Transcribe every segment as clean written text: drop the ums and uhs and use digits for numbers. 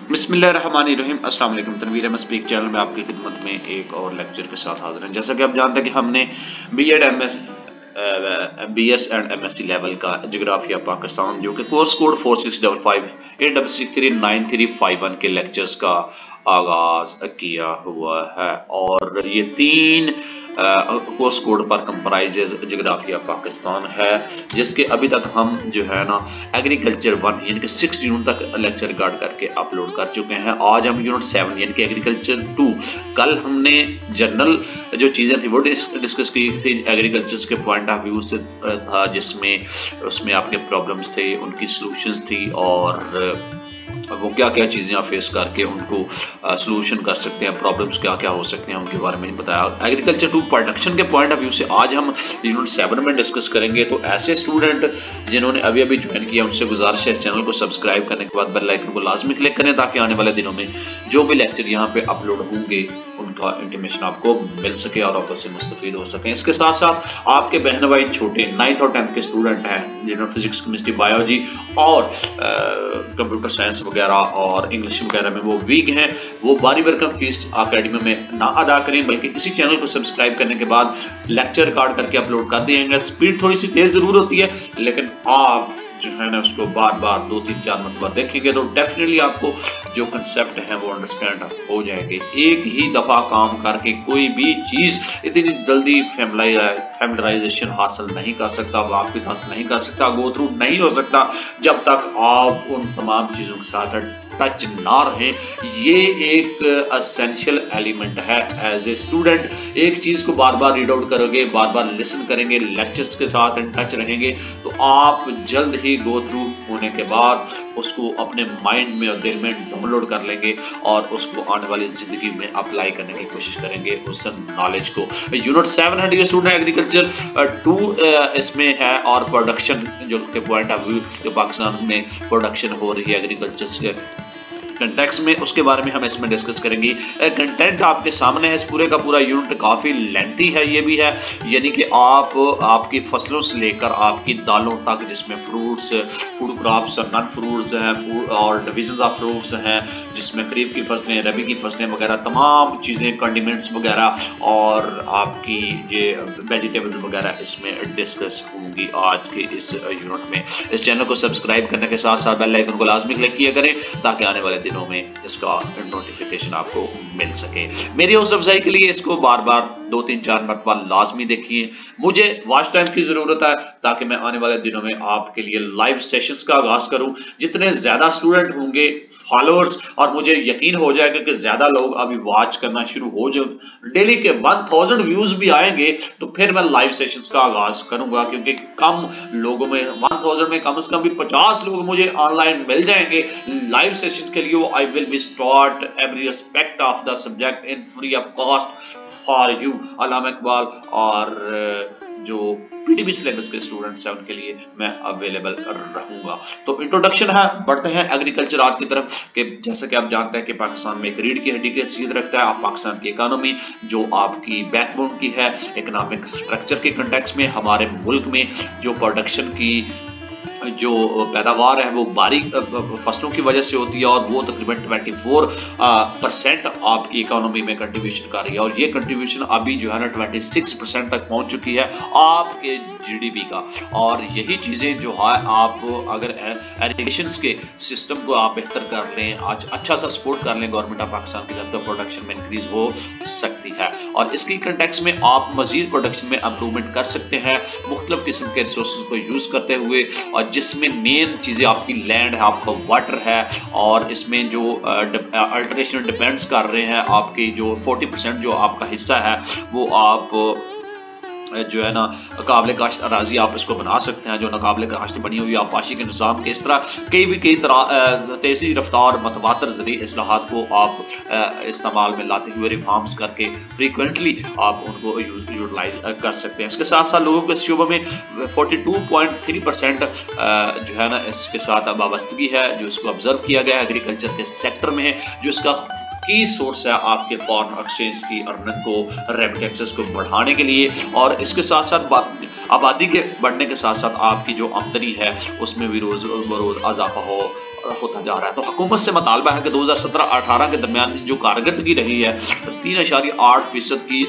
बिस्मिल्लाहिर्रहमानिर्रहीम। अस्सलाम वालेकुम। तनवीर अहमद स्पीक चैनल में आपकी खिदमत में एक और लेक्चर के साथ हाजिर हैं। जैसा कि आप जानते हैं कि हमने BEd BS and MSc level का जोग्राफिया पाकिस्तान जो कि कोर्स कोड 4655 के लेक्चर्स का आगाज किया हुआ है और ये तीन कोर्स कोड पर कंप्राइजेज जोग्राफिया पाकिस्तान है, जिसके अभी तक हम जो है ना एग्रीकल्चर 1 यानी कि 6 यूनिट तक लेक्चर रिकॉर्ड करके अपलोड कर चुके हैं। आज हम यूनिट 7 यानी कि एग्रीकल्चर 2, कल हमने जनरल जो चीज़ें थी वो डिस्कस की थी एग्रीकल्चर के पॉइंट ऑफ व्यू से था, जिसमें उसमें आपके प्रॉब्लम्स थे, उनकी सॉल्यूशंस थी और वो क्या क्या चीज़ें आप फेस करके उनको सॉल्यूशन कर सकते हैं, प्रॉब्लम्स क्या क्या हो सकते हैं उनके बारे में बताया। एग्रीकल्चर 2 प्रोडक्शन के पॉइंट ऑफ व्यू से आज हम यूनिट 7 में डिस्कस करेंगे। तो ऐसे स्टूडेंट जिन्होंने अभी अभी ज्वाइन किया उनसे गुजारिश है इस चैनल को सब्सक्राइब करने के बाद बेल आइकन को लाजमी क्लिक करें ताकि आने वाले दिनों में जो भी लेक्चर यहाँ पे अपलोड होंगे उनका इंटीमेशन आपको मिल सके और आप उससे मुस्तफीद हो सकें। इसके साथ साथ आपके बहन भाई छोटे 9th और 10th के स्टूडेंट हैं जिन्होंने फिजिक्स, केमिस्ट्री, बायोलॉजी और कंप्यूटर साइंस वगैरह और इंग्लिश वगैरह में वो वीक हैं, वो बारी भरकम फीस अकेडमी में ना अदा करें बल्कि इसी चैनल को सब्सक्राइब करने के बाद लेक्चर रिकॉर्ड करके अपलोड कर दिएंगे। स्पीड थोड़ी सी तेज जरूर होती है लेकिन आप जो है ना उसको बार बार 2-3-4 मरतबा देखेंगे तो डेफिनेटली आपको जो कंसेप्ट है वो अंडरस्टैंड हो जाएंगे। एक ही दफा काम करके कोई भी चीज इतनी जल्दी फैमिलराइजेशन हासिल नहीं कर सकता, वाकिफ हासिल नहीं कर सकता, गो थ्रू नहीं हो सकता जब तक आप उन तमाम चीजों के साथ टच ना रहें। ये एक एसेंशियल एलिमेंट है। एज ए स्टूडेंट एक चीज को बार बार रीड आउट करोगे, बार बार लिसन करेंगे, लेक्चर्स के साथ इन टच रहेंगे तो आप जल्द ही गो थ्रू होने के बाद उसको अपने माइंड में और दिल में डाउनलोड कर लेंगे और उसको आने वाली जिंदगी में अप्लाई करने की कोशिश करेंगे उस नॉलेज को। यूनिट 7 है स्टूडेंट एग्रीकल्चर 2 इसमें है और प्रोडक्शन जो के पॉइंट ऑफ व्यू जो पाकिस्तान में प्रोडक्शन हो रही है एग्रीकल्चर से कंटेक्स्ट में, उसके बारे में हम इसमें डिस्कस करेंगे। कंटेंट आपके सामने है, इस पूरे का पूरा यूनिट काफ़ी लेंथी है, ये भी है, यानी कि आपकी फसलों से लेकर आपकी दालों तक जिसमें fruits, food crops, non fruits हैं और डिविजन ऑफ फ्रूट्स हैं जिसमें खरीफ की फसलें, रबी की फसलें वगैरह तमाम चीज़ें, कंडीमेंट्स वगैरह और आपकी ये वेजिटेबल्स वगैरह इसमें डिस्कस होंगी आज के इस यूनिट में। इस चैनल को सब्सक्राइब करने के साथ साथ बेल आइकन को लाजमी क्लिक किया करें ताकि आने वाले दिनों में इसका नोटिफिकेशन आपको मिल सके। मेरी हौसला अफजाई के लिए इसको बार बार 2-3-4 मरतबा लाजमी देखिए। मुझे वॉच टाइम की जरूरत है ताकि मैं आने वाले दिनों में आपके लिए लाइव सेशंस का आगाज करूं। जितने ज्यादा स्टूडेंट होंगे, फॉलोअर्स, और मुझे यकीन हो जाएगा कि ज्यादा लोग अभी वॉच करना शुरू हो जाए, डेली के 1000 व्यूज भी आएंगे तो फिर मैं लाइव सेशंस का आगाज करूंगा, क्योंकि कम लोगों में 1000 में कम से कम भी 50 लोग मुझे ऑनलाइन मिल जाएंगे लाइव सेशन के लिए। I will be taught every aspect of the subject in free of cost for you। अल्लामा इकबाल और जो पीटीबी सिलेबस के स्टूडेंट्स हैं उनके लिए मैं अवेलेबल रहूंगा। तो इंट्रोडक्शन है, बढ़ते हैं एग्रीकल्चर आज की तरफ। कि जैसा कि आप जानते हैं कि पाकिस्तान में एक रीढ़ की हड्डी की हैसियत रखता है। आप पाकिस्तान की इकोनॉमी जो आपकी बैकबोन की है, इकोनॉमिक स्ट्रक्चर के कंटेक्स्ट में हमारे मुल्क में जो प्रोडक्शन की जो पैदावार है वो बारीक फसलों की वजह से होती है और वो तकरीबन 24% आपकी इकोनॉमी में कंट्रीब्यूशन कर रही है और ये कंट्रीब्यूशन अभी जो है ना 26% तक पहुंच चुकी है आपके जीडीपी का। और यही चीजें जो है आप अगर इरिगेशन के सिस्टम को आप बेहतर कर लें, अच्छा सा सपोर्ट कर लें गवर्नमेंट ऑफ पाकिस्तान की तरफ, तो प्रोडक्शन में इंक्रीज हो सकती है और इसकी कंटेक्स्ट में आप मजीद प्रोडक्शन में इंप्रूवमेंट कर सकते हैं मुख्तलिफ किस्म के रिसोर्सेज को यूज करते हुए, और जिसमें मेन चीजें आपकी लैंड है, आपका वाटर है और इसमें जो अल्टरेशन डिपेंड्स कर रहे हैं आपकी जो 40% जो आपका हिस्सा है वो आप जो है ना काबिल काश्त अराजी आप इसको बना सकते हैं। जो नाकाबिल काश्त बनी हुई आपाशी के निज़ाम के इस तरह कई तरह तेज़ी रफ्तार मतवातर ज़रिए इस्लाहात को आप इस्तेमाल में लाते हुए रिफॉर्म्स करके फ्रीक्वेंटली आप उनको यूटिलाइज कर सकते हैं। इसके साथ साथ लोगों के शोबे में 42.3% जो है ना इसके साथ वाबस्तगी है, जो इसको ऑब्जर्व किया गया एग्रीकल्चर के सेक्टर में है, जो इसका की सोर्स है आपके फॉरेन एक्सचेंज की अर्निंग को, रेमिटेंसेस को बढ़ाने के लिए। और इसके साथ साथ आबादी के बढ़ने के साथ साथ आपकी जो आमदनी है उसमें भी रोज बरोज इजाफा होता जा रहा है। तो हुकूमत से मुतालबा है कि 2017-18 के दरमियान जो कारकर्दगी रही है 3.8% की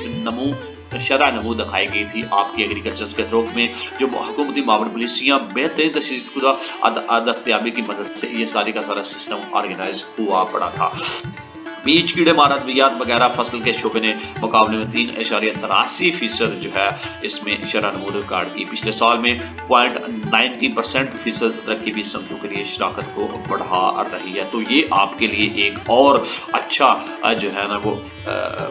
शरह नमू दिखाई गई थी आपकी एग्रीकल्चर के थ्रोक में, जो हुकूमती मावन पॉलिसियाँ बेहतरीन तशरीह दस्तयाबी की मदद से ये सारी का सारा सिस्टम ऑर्गेनाइज हुआ पड़ा था। बीज कीड़े मार अद्वियात वगैरह फसल के शुबे ने मुकाबले में 3.83% जो है इसमें शरह नमू रिकॉर्ड की। पिछले साल में 0.90% तरक्की भी समझों के लिए शराकत को बढ़ा रही है। तो ये आपके लिए एक और अच्छा जो है ना वो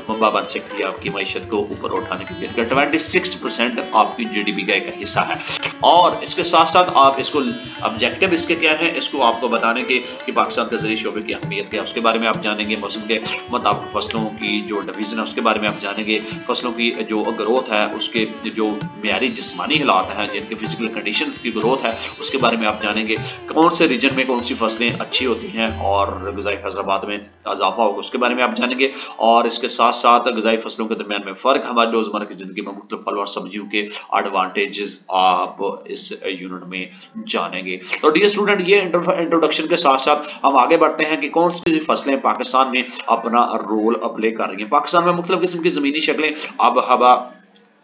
मौका बन सकती है आपकी मईशत को ऊपर उठाने के लिए। 26% आपकी GDP का एक हिस्सा है। और इसके साथ साथ आप इसको ऑब्जेक्टिव इसके क्या है, इसको आपको बताने के कि पाकिस्तान के ज़रिए शोबे की अहमियत क्या है उसके बारे में आप जानेंगे। मौसम के मुताबिक फसलों की जो डिवीजन है उसके बारे में आप जानेंगे। फसलों की जो ग्रोथ है उसके जो मियारी जिस्मानी हालात हैं जिनके फिजिकल कंडीशन की ग्रोथ है उसके बारे में आप जानेंगे। कौन से रीजन में कौन सी फसलें अच्छी होती हैं और ग़िज़ाई फसलात में इजाफा होगा उसके बारे में आप जानेंगे। और इसके साथ साथ ग़िज़ाई फसलों के दरमियान में फ़र्क, हमारी रोज़मर्रा की ज़िंदगी में मुख्तलिफ फल और सब्जियों के एडवांटेजेस आप इस यूनिट में जानेंगे। तो डियर स्टूडेंट, ये इंट्रोडक्शन के साथ साथ हम आगे बढ़ते हैं कि कौन सी फसलें पाकिस्तान में अपना रोल प्ले कर रही हैं। पाकिस्तान में मुख्तलिफ किस्म की ज़मीनी शक्लें, आब हवा,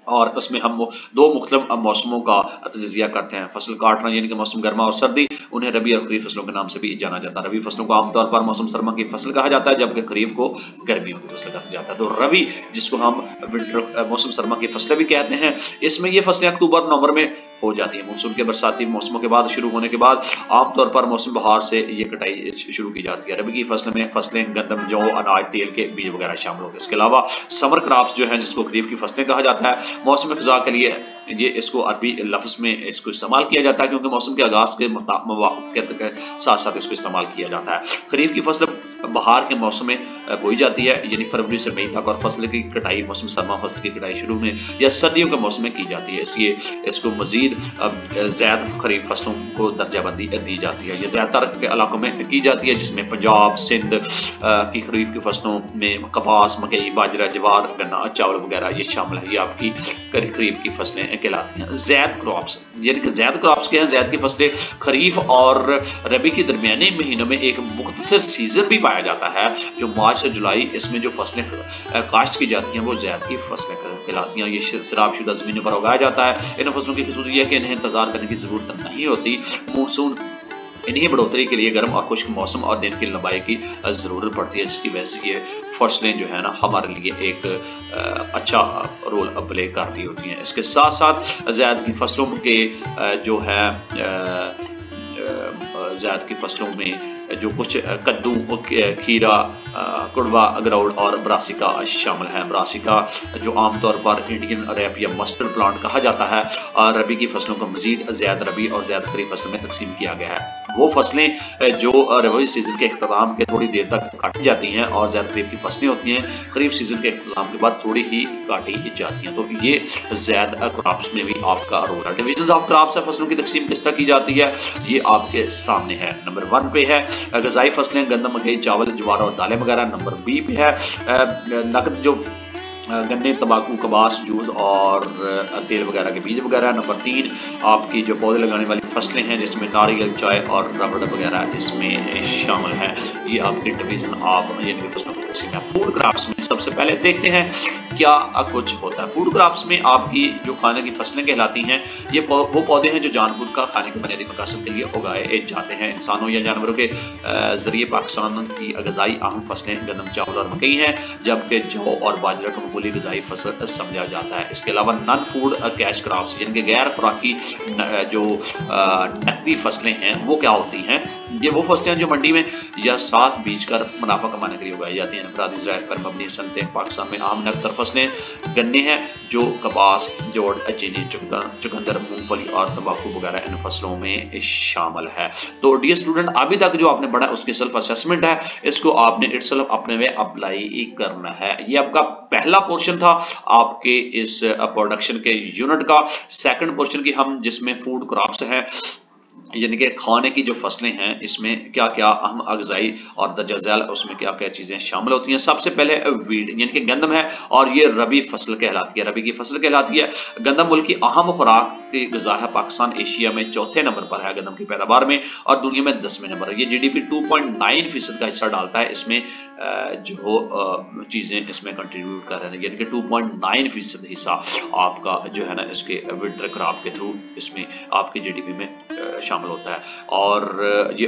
और उसमें हम दो मुख्तलिफ मौसमों का तजिया करते हैं। फसल काटना यानी कि मौसम गर्मा और सर्दी, उन्हें रबी और खरीफ फसलों के नाम से भी जाना जाता है। रबी फसलों को आमतौर पर मौसम सरमा की फसल कहा जाता है, जबकि खरीफ को गर्मियों की फसल कहा जाता है। तो रबी, जिसको हम विंटर मौसम सरमा की फसलें भी कहते हैं, इसमें ये फसलें अक्टूबर नवंबर में हो जाती है। मानसून के बरसाती मौसमों के बाद शुरू होने के बाद आमतौर पर मौसम बहार से ये कटाई शुरू की जाती है। रबी की फसलें गंदम, जौ, अनाज, तेल के बीज वगैरह शामिल होते हैं। इसके अलावा समर क्रॉप्स जो है जिसको खरीफ की फसलें कहा जाता है, मौसम ख़ज़ा के लिए ये इसको अरबी लफ्ज़ में इसको इस्तेमाल किया जाता है क्योंकि मौसम के आगाज़ के मवाक़ित के साथ साथ इसको इस्तेमाल किया जाता है। खरीफ की फसल बहार के मौसम में बोई जाती है यानी फरवरी से मई तक, और फसल की कटाई मौसम सरमा फसल की कटाई शुरू में या सर्दियों के मौसम में की जाती है। इसलिए इसको मज़ीद ज़्यादा खरीफ फसलों को दर्जाबंदी दी जाती है। ये ज़्यादातर के इलाकों में की जाती है जिसमें पंजाब, सिंध की खरीफ की फसलों में कपास, मकई, बाजरा, ज्वार, गन्ना, चावल वगैरह ये शामिल है। ये आपकी खरीफ की फसलें कहलाती हैं। ज़ैद क्रॉप्स यानी कि ज़ैद क्रॉप्स के हैं, ज़ैद की फसलें खरीफ और रबी के दरमियाने महीनों में एक मुख्तसर सीजन भी पाया जाता है जो मार्च से जुलाई, इसमें जो फसलें काश्त की जाती हैं वो ज़ैद की फसलें कहलाती हैं। ये शराबशुदा ज़मीनों पर उगाया जाता है। इन फसलों की खसूसियत है कि इन्हें इंतजार करने की ज़रूरत नहीं होती। मानसून इन्हीं बढ़ोतरी के लिए गर्म और खुश्क मौसम और दिन की लंबाई की ज़रूरत पड़ती है, जिसकी वजह से ये फसलें जो है ना हमारे लिए एक अच्छा रोल प्ले कर रही होती हैं। इसके साथ साथ ज़ैद की फसलों के जो है ज़ैद की फसलों में जो कुछ कद्दू, खीरा, कुड़वा, अगरौड़ और ब्रासिका शामिल है। ब्रासिका जो आमतौर पर इंडियन रैप या मस्टर्ड प्लांट कहा जाता है, और रबी की फसलों को मजीद ज़ैद रबी और ज़ैद खरीफ फसल में तकसीम किया गया है। वो फसलें जो रबी सीजन के अख्ताम के थोड़ी देर तक काटी जाती हैं और ज़ैद खरीफ की फसलें होती हैं खरीफ सीजन के अख्ताम के बाद थोड़ी ही काटी जाती हैं। तो ये ज़ैद क्रॉप्स में भी आपका रोल है। डिविजन ऑफ क्रॉप्स है, फसलों की तकसीम किस तरह की जाती है ये आपके सामने है। नंबर 1 पे है ग़िज़ाई फसलें, गंदम, मकई, चावल, ज्वार और दालें वगैरह। नंबर बी पे है नकद जो गन्ने, तंबाकू, कपास, जूस और तेल वगैरह के बीज वगैरह। नंबर 3 आपकी जो पौधे लगाने वाली फसलें हैं जिसमें नारियल, चाय और रबड़ वगैरह इसमें शामिल हैं। ये आपके डिवीजन ऑफ यानी फसलों की तकसीम है। फूड क्रॉप्स में सबसे पहले देखते हैं क्या कुछ होता है। फूड क्रॉप्स में आपकी जो खाने की फसलें कहलाती हैं, ये वो पौधे हैं जो जानवर का खाने के बुनियादी मकासद के लिए उगाए जाते हैं। इंसानों या जानवरों के जरिए पाकिस्तान की ग़िज़ाई अहम फसलें गंदम, चावल और मकई हैं, जबकि जौ और बाजरा को मकबूली ग़िज़ाई फसल समझा जाता है। इसके अलावा नॉन फूड कैश क्रॉप्स यानी कि गैर खुराकी जो नकदी फसलें हैं वो क्या होती हैं। ये वो फसलें जो मंडी में या साथ बीज कर मुनाफा कमाने के लिए उगाई जाती हैं। अफरादी ज़राअत पर मबनी सनतें पाकिस्तान में आम नकतर फसलें गन्ने हैं जो कपास, जोड़, चीनी, चुकंदर, मूंगफली और तंबाकू वगैरह इन फसलों में शामिल है। तो डियर स्टूडेंट, अभी तक जो आपने पढ़ा उसकी सेल्फ असेसमेंट है, इसको आपने इटसेल्फ अपने में अप्लाई करना है। ये आपका पहला पोर्शन था आपके इस प्रोडक्शन के यूनिट का। सेकंड पोर्शन की हम जिसमें फूड क्रॉप्स हैं यानी कि खाने की जो फसलें हैं इसमें क्या क्या अहम अगजाई और दर्जा झैल उसमें क्या क्या चीजें शामिल होती हैं। सबसे पहले वीट यानी कि गंदम है और ये रबी फसल कहलाती है, रबी की फसल कहलाती है। गंदम मुल्क की अहम खुराक की गजा है। पाकिस्तान एशिया में चौथे नंबर पर है गंदम की पैदावार में और दुनिया में 10वें नंबर है। ये जीडीपी 2.9% का हिस्सा डालता है इसमें, जो चीजें इसमें कंट्रीब्यूट कर रहे हैं, यानी कि 2.9% हिस्सा आपका जो है ना इसके विंटर क्रॉप के थ्रू इसमें आपके जीडीपी में शामिल होता है। और ये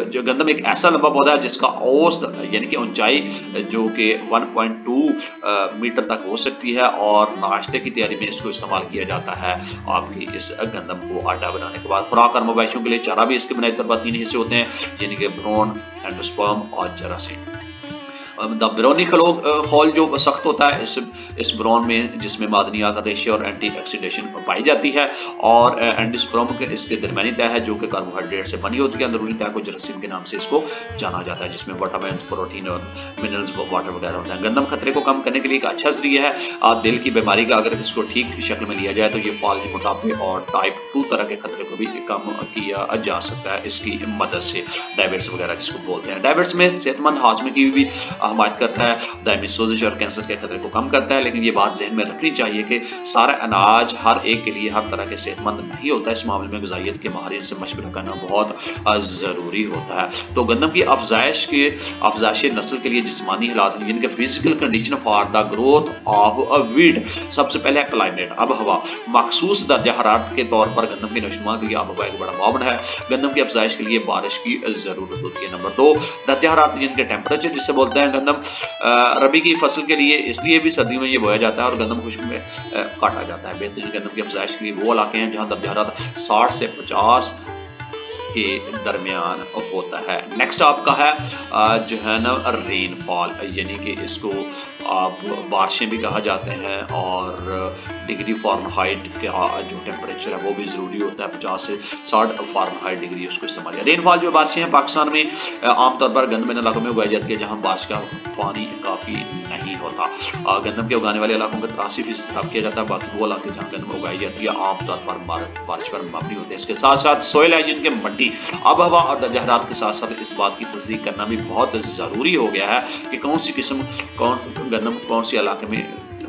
जो गंदम एक ऐसा लंबा पौधा है जिसका औसत यानी कि ऊंचाई जो कि 1.2 मीटर तक हो सकती है और नाश्ते की तैयारी में इसको इस्तेमाल किया जाता है। आपकी इस गंदम को आटा बनाने के बाद खुराक और मवेशियों के लिए चारा भी इसके बुनियादी तौर पर 3 हिस्से होते हैं, यानी कि ब्रोन, एंडोस्पर्म और जरासीम। ब्रोनी खोल जो सख्त होता है इस ब्रोन में, जिसमें मादनियात, रेशे और एंटीऑक्सीडेशन पाई जाती है। और एंडोस्पर्म इसके दरमियानी तह है जो कि कार्बोहाइड्रेट से बनी होती है। अंदरूनी तह को जरासीम के नाम से इसको जाना जाता है, जिसमें विटामिन, प्रोटीन और मिनरल्स, वाटर वगैरह होते हैं। गंदम खतरे को कम करने के लिए एक अच्छा जरिया है। दिल की बीमारी का अगर इसको ठीक शक्ल में लिया जाए तो ये फालजी मोटापे और टाइप 2 तरह के खतरे को भी कम किया जा सकता है इसकी मदद से। डायबिटीज वगैरह जिसको बोलते हैं, डायबिटीज में सेहतमंद हाजमे की भी हिमायत करता है, दायमी सोजिश और कैंसर के खतरे को कम करता है। लेकिन ये बात जहन में रखनी चाहिए कि सारा अनाज हर एक के लिए हर तरह के सेहतमंद नहीं होता। इस मामले में ग़िज़ाइयत के माहिरीन से मशवरा करना बहुत ज़रूरी होता है। तो गंदम की अफजाइश नस्ल के लिए जिस्मानी हालात यानी कि physical condition for the growth of a wheat, सबसे पहले क्लाइमेट, अब हवा। मखसूस दर्जा हरारत के तौर पर गंदम की नशोनुमा के लिए अब हवा एक बड़ा मावन है। गंदम की अफजाइश के लिए बारिश की जरूरत होती है। नंबर 2, दर्जा हरारत यानी कि टेम्परेचर जिससे बोलते हैं। गंदम रबी की फसल के लिए इसलिए भी सर्दियों में ये बोया जाता है और गंदम खुश्क में काटा जाता है। बेहतरीन गंदम की अफजाइश के लिए वो इलाके हैं जहां दर्जा हरारत 60 से 50 के दरमियान होता है। नेक्स्ट आपका है जो है ना रेनफॉल, यानी कि इसको आप बारिशें भी कहा जाते हैं और डिग्री फ़ारेनहाइट का जो टेम्परेचर है वो भी ज़रूरी होता है, 50 से 60 फ़ारेनहाइट डिग्री उसको इस्तेमाल किया। रेनफॉल जो बारिशें हैं पाकिस्तान में आमतौर पर गंदम इलाकों में उगाई जाती है जहाँ बारिश का पानी काफ़ी नहीं होता। गंदम के उगाने वाले इलाकों का 83% साफ किया जाता है। बाकी वो इलाके जहाँ गंदम उगाई जाती है आमतौर पर बारिश पर मबनी होते हैं। इसके साथ साथ सोइल है जिनके मिट्टी, अब हवा और दर्जा हरारत के साथ साथ इस बात की तस्दीक करना भी बहुत ज़रूरी हो गया है कि कौन सी किस्म गंदम कौन सी इलाके में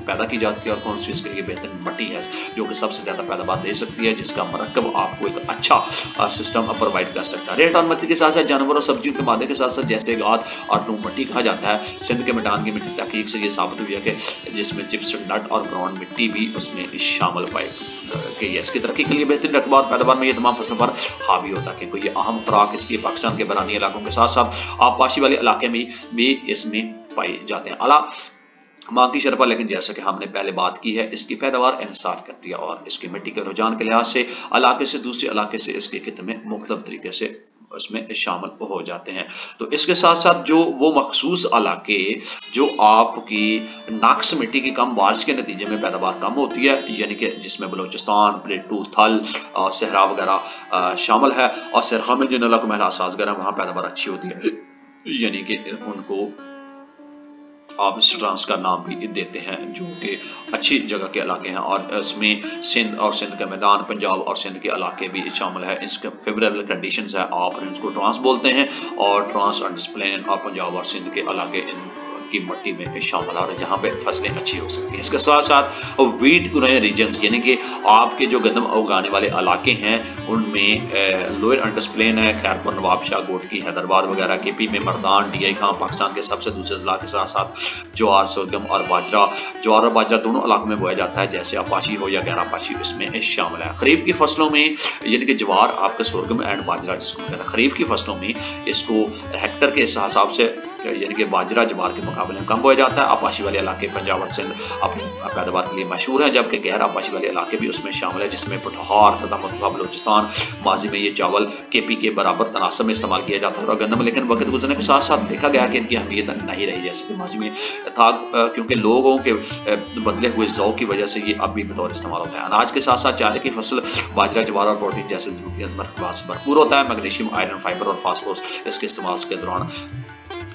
पैदा की जाती है और कौन सी इसके लिए बेहतरीन मिट्टी है जो कि सबसे ज्यादा पैदावार दे सकती है, जिसका मरकब आपको एक अच्छा सिस्टम प्रोवाइड कर सकता है। रेत और मिट्टी के साथ साथ जानवर और सब्जियों के मादे के साथ साथ जैसे गाद और टूम मिट्टी कहा जाता है। सिंध के मैदान की मिट्टी तहकीक से ये साबित हुई है कि जिसमें जिप्सम नट और ब्राउन मिट्टी भी उसमें शामिल पाई गई है। इसकी तरक्की के लिए बेहतरीन रकबा और पैदावार में ये तमाम फसलों पर हावी होता है, क्योंकि ये अहम खुराक इसकी पाकिस्तान के बरानी इलाकों के साथ साथ आबपाशी वाले इलाके में भी इसमें पाए जाते हैं। अला मांग की शरह पर, लेकिन जैसा कि हमने पहले बात की है इसकी पैदावार इंसार करती है और इसकी मिट्टी के रुझान के लिहाज से इलाके से दूसरे इलाके से इसके खिते में मुख्तलिफ तरीके से उसमें शामिल हो जाते हैं। तो इसके साथ साथ जो वो मखसूस इलाके जो आपकी नाक्स मिट्टी की कम बारिश के नतीजे में पैदावार कम होती है, यानी कि जिसमें बलोचिस्तान, प्लेटू, थल और सहरा वगैरह शामिल है। और सहरा में जिन इलाकों में साजगर है वहाँ पैदावार अच्छी होती है, यानी कि उनको आप स्ट्रांस का नाम भी देते हैं, जो कि अच्छी जगह के इलाके हैं। और इसमें सिंध और सिंध का मैदान, पंजाब और सिंध के इलाके भी शामिल है। इसके फेवरेबल कंडीशंस है, आप इसको ट्रांस बोलते हैं और ट्रांस और डिस्प्लेन और पंजाब और सिंध के इलाके की मिट्टी में शामिल है और यहाँ पे फसलें अच्छी हो सकती हैं। इसके साथ साथ वीट रीजन्स यानी कि आपके जो गंदम उगाने वाले इलाके हैं उनमें लोअर अंडरस्प्लेन है, खैरपुर, नवाबशाह, गोटकी, हैदराबाद वगैरह, केपी में मर्दान, DI खां पाकिस्तान के सबसे दूसरे जिला के साथ साथ ज्वार, सरगम और बाजरा, ज्वार और बाजरा दोनों इलाकों में बोया जाता है, जैसे अपाशी हो या गैर अपाशी इसमें शामिल है। खरीफ की फसलों में यानी कि ज्वार, आपका सरगम एंड बाजरा जिसको कहते हैं, खरीफ की फसलों में इसको हेक्टर के हिसाब से यानी कि बाजरा ज्वार के मुकाबले में कम बोया जाता है। आपाशी वाले इलाके पंजाब और सिंध अपनी पैदावार के लिए मशहूर हैं, जबकि गैर आपाशी वाले इलाके भी उसमें शामिल है, जिसमें पुठहार, सदामतुल्लाह, बलोचिस्तान, माजी में ये चावल केपी के बराबर तनासब में इस्तेमाल किया जाता है और गंदम, लेकिन वक्त गुजरने के साथ साथ देखा गया कि इनकी अहमियत नहीं रही जैसे कि माजी में था, क्योंकि लोगों के बदले हुए ज़ौक़ की वजह से ये अब भी बतौर इस्तेमाल होता है। अनाज के साथ साथ चारे की फसल बाजरा, ज्वार और प्रोटीन जैसे ज़रूरियात मरकबात से भरपूर होता है। मैग्नीशियम, आयरन, फाइबर और फास्फोरस इसके इस्तेमाल के दौरान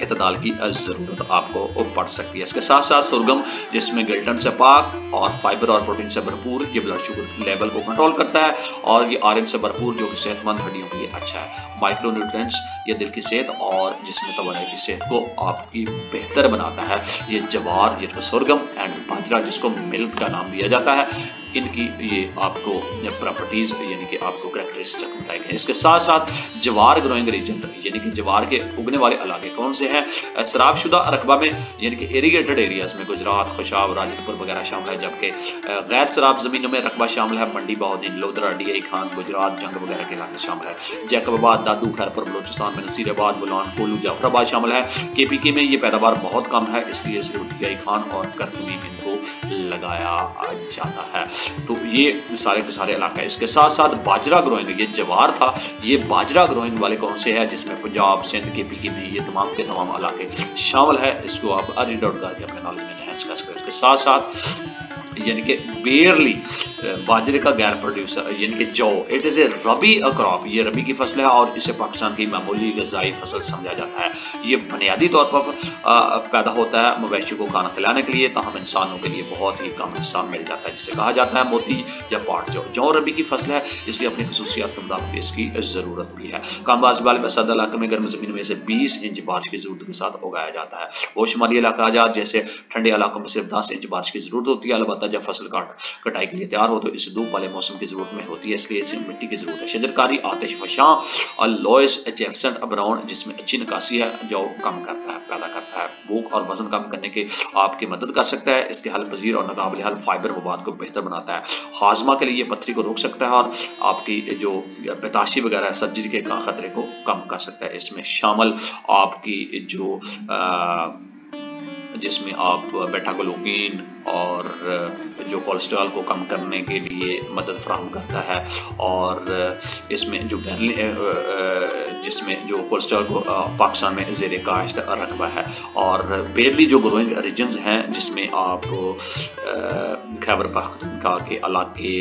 इतदाल की जरूरत आपको पड़ सकती है। इसके साथ साथ सुरगम जिसमें गिल्टन से पाक और फाइबर और प्रोटीन से भरपूर, ये ब्लड शुगर लेवल को कंट्रोल करता है और ये आयरन से भरपूर जो कि सेहतमंद हड्डियों के लिए अच्छा है। माइक्रोन्यूट्रिएंट्स ये दिल की सेहत और जिस्म तवानाई की सेहत को आपकी बेहतर बनाता है। ये जवार जिसको सुरगम एंड बाजरा जिसको मिल्क का नाम दिया जाता है, इनकी ये आपको प्रॉपर्टीज यानी कि आपको कैरेक्टरिस्टिक बताएंगे। इसके साथ साथ जवार ग्रोइंग रीजन यानी कि जवार के उगने वाले इलाके कौन से हैं? शराबशुदा रकबा में यानी कि इरीगेटेड एरियाज में गुजरात, खुशाब, राजनपुर वगैरह शामिल है, जबकि गैर शराब जमीनों में रकबा शामिल है मंडी, बहाउद्दीन, लोधरा, डीआई खान, गुजरात, जंग वगैरह के इलाके शामिल है। जैकबाबाद, दादू, खैरपुर बलोचिस्तान में नसीराबाद, बुलान, कोलू, जाफराबाद शामिल है। केपीके में ये पैदावार बहुत कम है, इसलिए सिर्फ डीआई खान और करकमी इनको लगाया जाता है। तो ये सारे के सारे इलाका है। इसके साथ साथ बाजरा ग्रोइंग, ये जवार था, ये बाजरा ग्रोइंग वाले कौन से है? जिसमें पंजाब, सिंध, केपीके में ये तमाम के तमाम इलाके शामिल है। इसको आप रीड आउट करके अपने नॉलेज में एनहांस कर सकते हैं। इसके साथ साथ यानी कि बेयरली बाजरे का गैर प्रोड्यूसर यानी कि जौ, it is a rabi crop, ये रबी की फसल है और इसे पाकिस्तान की मामूली ग़िज़ाई फसल समझा जाता है। ये बुनियादी तौर पर पैदा होता है मवेशी को खाना खिलाने के लिए, ताहम इंसानों के लिए बहुत ही कम हिस्सा मिल जाता है, जिसे कहा जाता है मोती या पाट जौ। जौ रबी की फसल है, इसलिए अपनी खसूसियात के मुताबिक इसकी ज़रूरत भी है। कामबाज वाले में सद इलाके में गर्म जमीन में से 20 इंच बारिश की जरूरत के साथ उगाया जाता है। वो शुमाली इलाका जैसे ठंडे इलाकों में सिर्फ 10 इंच बारिश की जरूरत होती है। अलबत्ता जब फसल कटाई के लिए तैयार हो तो इसे धूप वाले मौसम की जरूरत में होती है, इसलिए इसे मिट्टी की जरूरत है। शजरकारी, आतिश फशां और लॉयस जेफसन ब्राउन जिसमें अच्छी निकासी है, जो कम करता है, पैदा करता है, भूख और वजन कम करने के आपकी मदद कर सकता है। इसके हल पजीर और नाकाबिल हल फाइबर मवाद को बेहतर बनाता है। हाजमा के लिए पथरी को रोक सकता है और आपकी जो पेताशी वगैरह सर्जरी के खतरे को कम कर सकता है। इसमें शामिल आपकी जो जिसमें आप बेटा ग्लूकीन और जो कोलेस्ट्रॉल को कम करने के लिए मदद फराहम करता है, और इसमें जो जिसमें जो कोलेस्ट्रॉल को पाकिस्तान में ज़ेरे काश्त रकबा है। और बेरली जो ग्रोइंग रीजन्स हैं जिसमें आप खैबर पख्तूनख्वा के इलाके,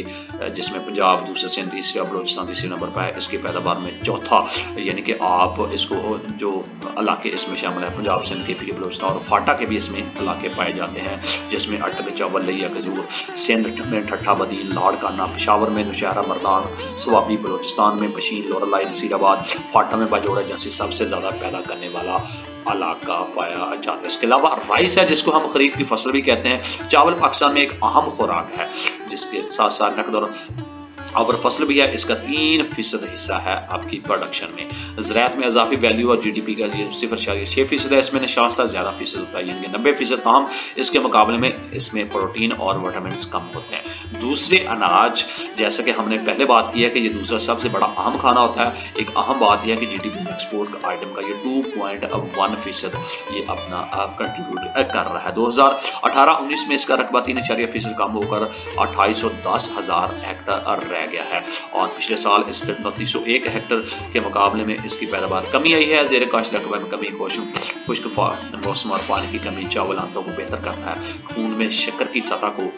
जिसमें पंजाब दूसरे से तीसरे, बलोचिस्तान तीसरे नंबर पर है इसकी पैदावार में, चौथा यानी कि आप इसको जो इलाके इसमें शामिल है पंजाब, सिंध, केपी, बलोचिस्तान और फाटा के भी इसमें इलाके पाए जाते हैं, जिसमें अटक, चावल, लिया, खजूर, सिंध में ठट्ठा, बदीन, लाड़काना, पेशावर में नौशहरा, मर्दान, स्वाबी, बलोचिस्तान में बशीर, लोरलाई, नसीराबाद, फाटा में बाजोड़ा जैसे सबसे ज्यादा पैदा करने वाला इलाका पाया जाता है। इसके अलावा राइस है जिसको हम खरीफ की फसल भी कहते हैं। चावल पाकिस्तान में एक अहम खुराक है, जिसके साथ साथ नकद और फसल भी है। इसका 3% हिस्सा है आपकी प्रोडक्शन में। ज़राअत में इजाफी वैल्यू और जीडीपी का 0.6% है। इसमें नशास्ता ज़्यादा फीसद होता है, यानी 90% ताहम इसके मुकाबले में इसमें प्रोटीन और विटामिन कम होते हैं। दूसरे अनाज, जैसा कि हमने पहले बात की है कि ये दूसरा सबसे बड़ा अहम खाना होता है। एक अहम बात यह है कि जीडीपी में एक्सपोर्ट आइटम का ये 2.1% ये अपना कंट्रीब्यूट कर रहा है। 2018-19 में इसका रकबा 3.4% कम होकर 2810,000 हेक्टर रह गया है, और पिछले साल इसके 2901 हेक्टर के मुकाबले में इसकी पैदावार कमी आई है। ज़ेरे काश्त रकबे में कमी, खुश्क मौसम और पानी की कमी चावल आंतों को बेहतर करता है, खून में शक्कर की सतह को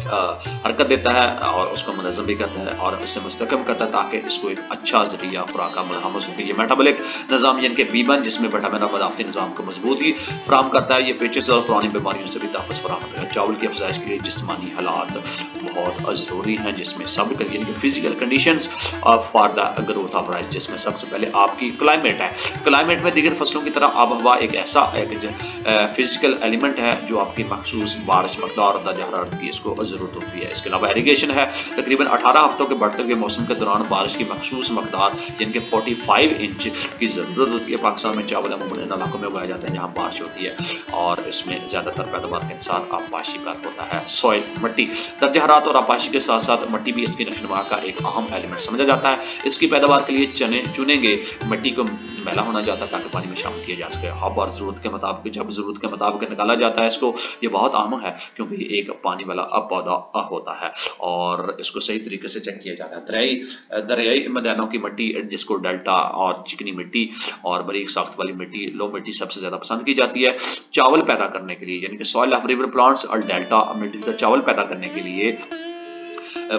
हरकत देता है और उसको मुनज़्ज़म भी करता है और इससे मुस्तकम करता है, ताकि इसको एक अच्छा ज़रिया खुराक का मुलहम हो सके। ये मेटाबॉलिक निज़ाम यानी कि B1 जिसमें विटामिन और मदाफ़ती निज़ाम को मजबूती फराहम करता है। ये पेचिश और पुरानी बीमारियों से भी तहफ़्फ़ुज़ फराहम करता है। चावल की अफज़ाइश के लिए जिस्मानी हालात बहुत ज़रूरी हैं, जिसमें सब यानी कि physical conditions for the growth of rice, जिसमें सबसे पहले आपकी क्लाइमेट है। क्लाइमेट में दीगर फसलों की तरह आब हवा एक ऐसा फिजिकल एलिमेंट है जो आपकी मखसूस बारिश मकदार और दर्जा हरारत की इसको ज़रूरत होती है। इसके अलावा इरिगेशन है। तकरीबन 18 हफ्तों के बढ़ते हुए मौसम के दौरान बारिश की मखसूस मकदार यानी कि 45 इंच की ज़रूरत होती है। पाकिस्तान में चावल अमूमन इन इलाकों में उगाया जाता है जहाँ बारिश होती है, और इसमें ज़्यादातर पैदावार का इंसार आपाशी पर होता है। सॉइल, मिट्टी, दर्जा हरारत और आपाशी के साथ साथ मिट्टी भी इसकी नशोनुमा का एक अहम एलिमेंट समझा जाता है। इसकी पैदावार के लिए चुनेंगे मिट्टी को मैला होना जाता है ताकि पानी में शामिल किया जा सके। हब और ज़रूरत के मुताबिक, जब ज़रूरत के मुताबिक निकाला जाता है इसको, ये बहुत अहम है क्योंकि ये एक पानी वाला पौधा होता है और इसको सही तरीके से चेक किया जाता है। दरियाई मैदानों की मिट्टी जिसको डेल्टा और चिकनी मिट्टी और बारीक साख्त वाली मिट्टी, लो मिट्टी सबसे ज्यादा पसंद की जाती है चावल पैदा करने के लिए, यानी कि सॉइल ऑफ रिवर प्लांट्स और डेल्टा मिट्टी से चावल पैदा करने के लिए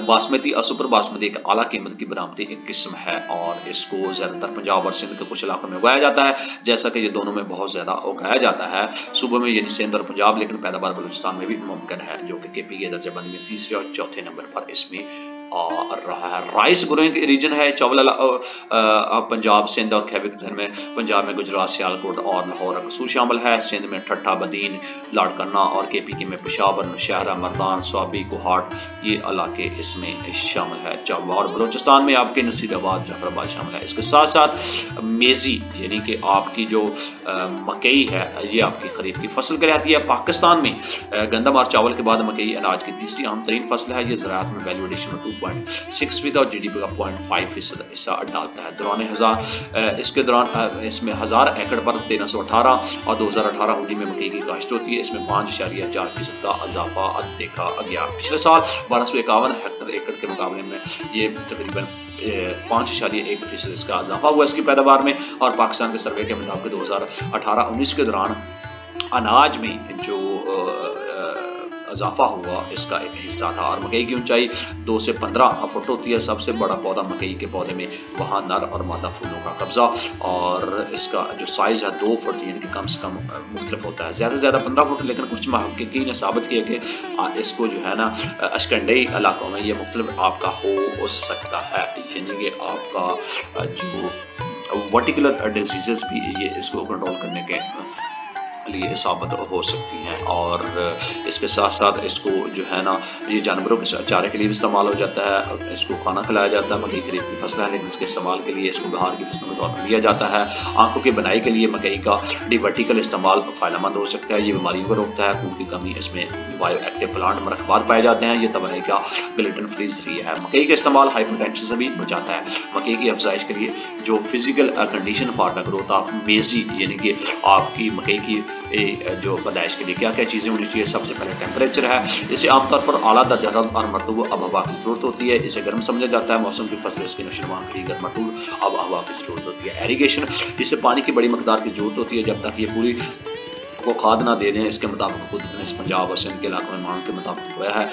बासमती और सुपर बासमती एक आला कीमत की बरामदी एक किस्म है और इसको ज़्यादातर पंजाब और सिंध के कुछ इलाकों में उगाया जाता है, जैसा कि ये दोनों में बहुत ज़्यादा उगाया जाता है सूबों में यानी सिंध और पंजाब, लेकिन पैदावार बलूचिस्तान में भी मुमकिन है, जो कि केपी के दर्जाबंदी में तीसरे और चौथे नंबर पर इसमें रहा है। राइस ग्रोइंग रीजन है चावल पंजाब, सिंध और खैबर में, पंजाब में गुजरात, सियालकोट और लाहौर कसूर शामिल है, सिंध में ठट्ठा, बदीन, लाड़काना और केपी में पेशावर, नौशहरा, मर्दान, स्वाबी, कोहाट ये इलाके इसमें शामिल है। चावल और बलूचिस्तान में आपके नसीराबाद, जफराबाद शामिल है। इसके साथ साथ मेजी यानी कि आपकी जो मकई है ये आपकी खरीफ की फसल कहलाती है। पाकिस्तान में गंदम और चावल के बाद मकई अनाज की तीसरी अहम तरीन फसल है। ये ज़राअत में वैल्यू एडिशन 2.6% और GDP का 0.5% हिस्सा डालता है। दौरान हजार इसके दौरान इसमें 1000 एकड़ पर 1318 और 2018 हुडी में मकई की काश्त होती है। इसमें 5.4% का इजाफा देखा गया। पिछले साल 1251 हेक्टर एकड़ के मुकाबले में ये तकरीबन 5.1% इसका इजाफा हुआ इसकी पैदावार में। और पाकिस्तान के सर्वे के मुताबिक 2018-19 के दौरान अनाज में जो इजाफा हुआ इसका एक हिस्सा था। और मकई की ऊंचाई 2 से 15 फुट होती है। सबसे बड़ा पौधा मकई के पौधे में वहाँ नर और मादा फूलों का कब्जा, और इसका जो साइज है 2 फुट यानी कि कम से कम मुख्तलिफ होता है, ज़्यादा से ज़्यादा 15 फुट, लेकिन कुछ महक्कीकीन ने साबित किया कि इसको जो है ना अशकंडई इलाकों में ये मुख्तलिफ आपका हो सकता है, यानी कि आपका जो वर्टिकुलर डिजीजेस भी ये इसको कंट्रोल करने के लिए साबित हो सकती हैं। और इसके साथ साथ इसको जो है ना ये जानवरों के चारे के लिए भी इस्तेमाल हो जाता है, इसको खाना खिलाया जाता है। मकई खरीफ की फसल है, लेकिन इसके इस्तेमाल के लिए इसको बहार की फसलों के तौर पर लिया जाता है। आंखों की बनाई के लिए मकई का डिवर्टिकल इस्तेमाल फायदेमंद हो सकता है, ये बीमारियों को रोकता है। खून की कमी, इसमें बायो एक्टिव प्लांट मरकबात पाए जाते हैं, ये तबाही का ग्लूटेन फ्री जरिया है। मकई का इस्तेमाल हाइपरटेंशन से भी बचाता है। मकई की अफजाइश के लिए जो physical condition for the growth of maize यानी कि आपकी मकई की जो पैदाइश के लिए क्या क्या चीज़ें होनी चाहिए। सबसे पहले टेम्परेचर है, इसे आमतौर पर आला दर्जा और मरतूब अब हवा की जरूरत होती है। इसे गर्म समझा जाता है। मौसम की फसल इसके नशोनुमा के लिए गर्म मरतूब अब हवा की जरूरत होती है। एरीगेशन, इसे पानी की बड़ी मकदार की जरूरत होती है जब तक ये पूरी को खाद ना दे दें। इसके मुताबिक कुदरत ने इस पंजाब और सिंध के इलाकों में मांग के मुताबिक बोया है।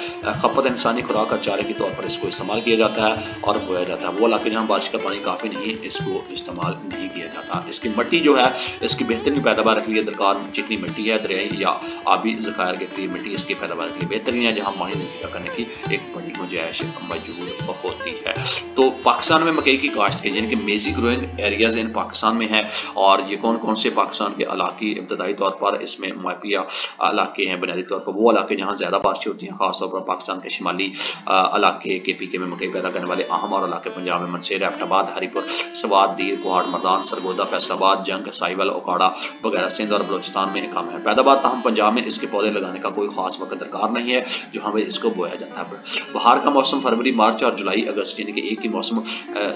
खपत इंसानी खुराक और चारे के तौर पर इसको इस्तेमाल किया जाता है और बोया जाता है। वो इलाके जहाँ बारिश का पानी काफ़ी नहीं, इसको इस्तेमाल नहीं किया जाता। इसकी मिट्टी जो है इसकी बेहतरीन पैदावार के लिए दरकार चिकनी मिट्टी है। दरियाई या आबी ज़खायर के करीब मिट्टी इसकी पैदावार के लिए बेहतरीन है, जहाँ पानी ज़िक्र करने की एक बड़ी गुंजाइश मौजूद होती है। तो पाकिस्तान में मकई की काश्त के यानी कि मेजी ग्रोइंग एरियाज इन पाकिस्तान में है। और ये कौन कौन से पाकिस्तान के इलाके इब्तदाई तौर पर इसमें मापिया इलाके हैं, बुनियादी तौर पर वो इलाके जहाँ ज़्यादा बारिश होती हैं, खासतौर पर पाकिस्तान के शिमाली इलाके KPK में मकई पैदा करने वाले अहम और इलाके पंजाब में मनसेर, एबटाबाद, हरीपुर, सवात, दीर, कोहाट, मर्दान, सरगोदा, फैसलाबाद, जंग, साहिवाल, ओकाड़ा वगैरह सिंध और बलूचिस्तान में कम है पैदावार। तहम पंजाब में इसके पौधे लगाने का कोई खास वक्त दरकार नहीं है जो हमें इसको बोया जाता है। बहार का मौसम फरवरी, मार्च और जुलाई, अगस्त यानी कि एक ही मौसम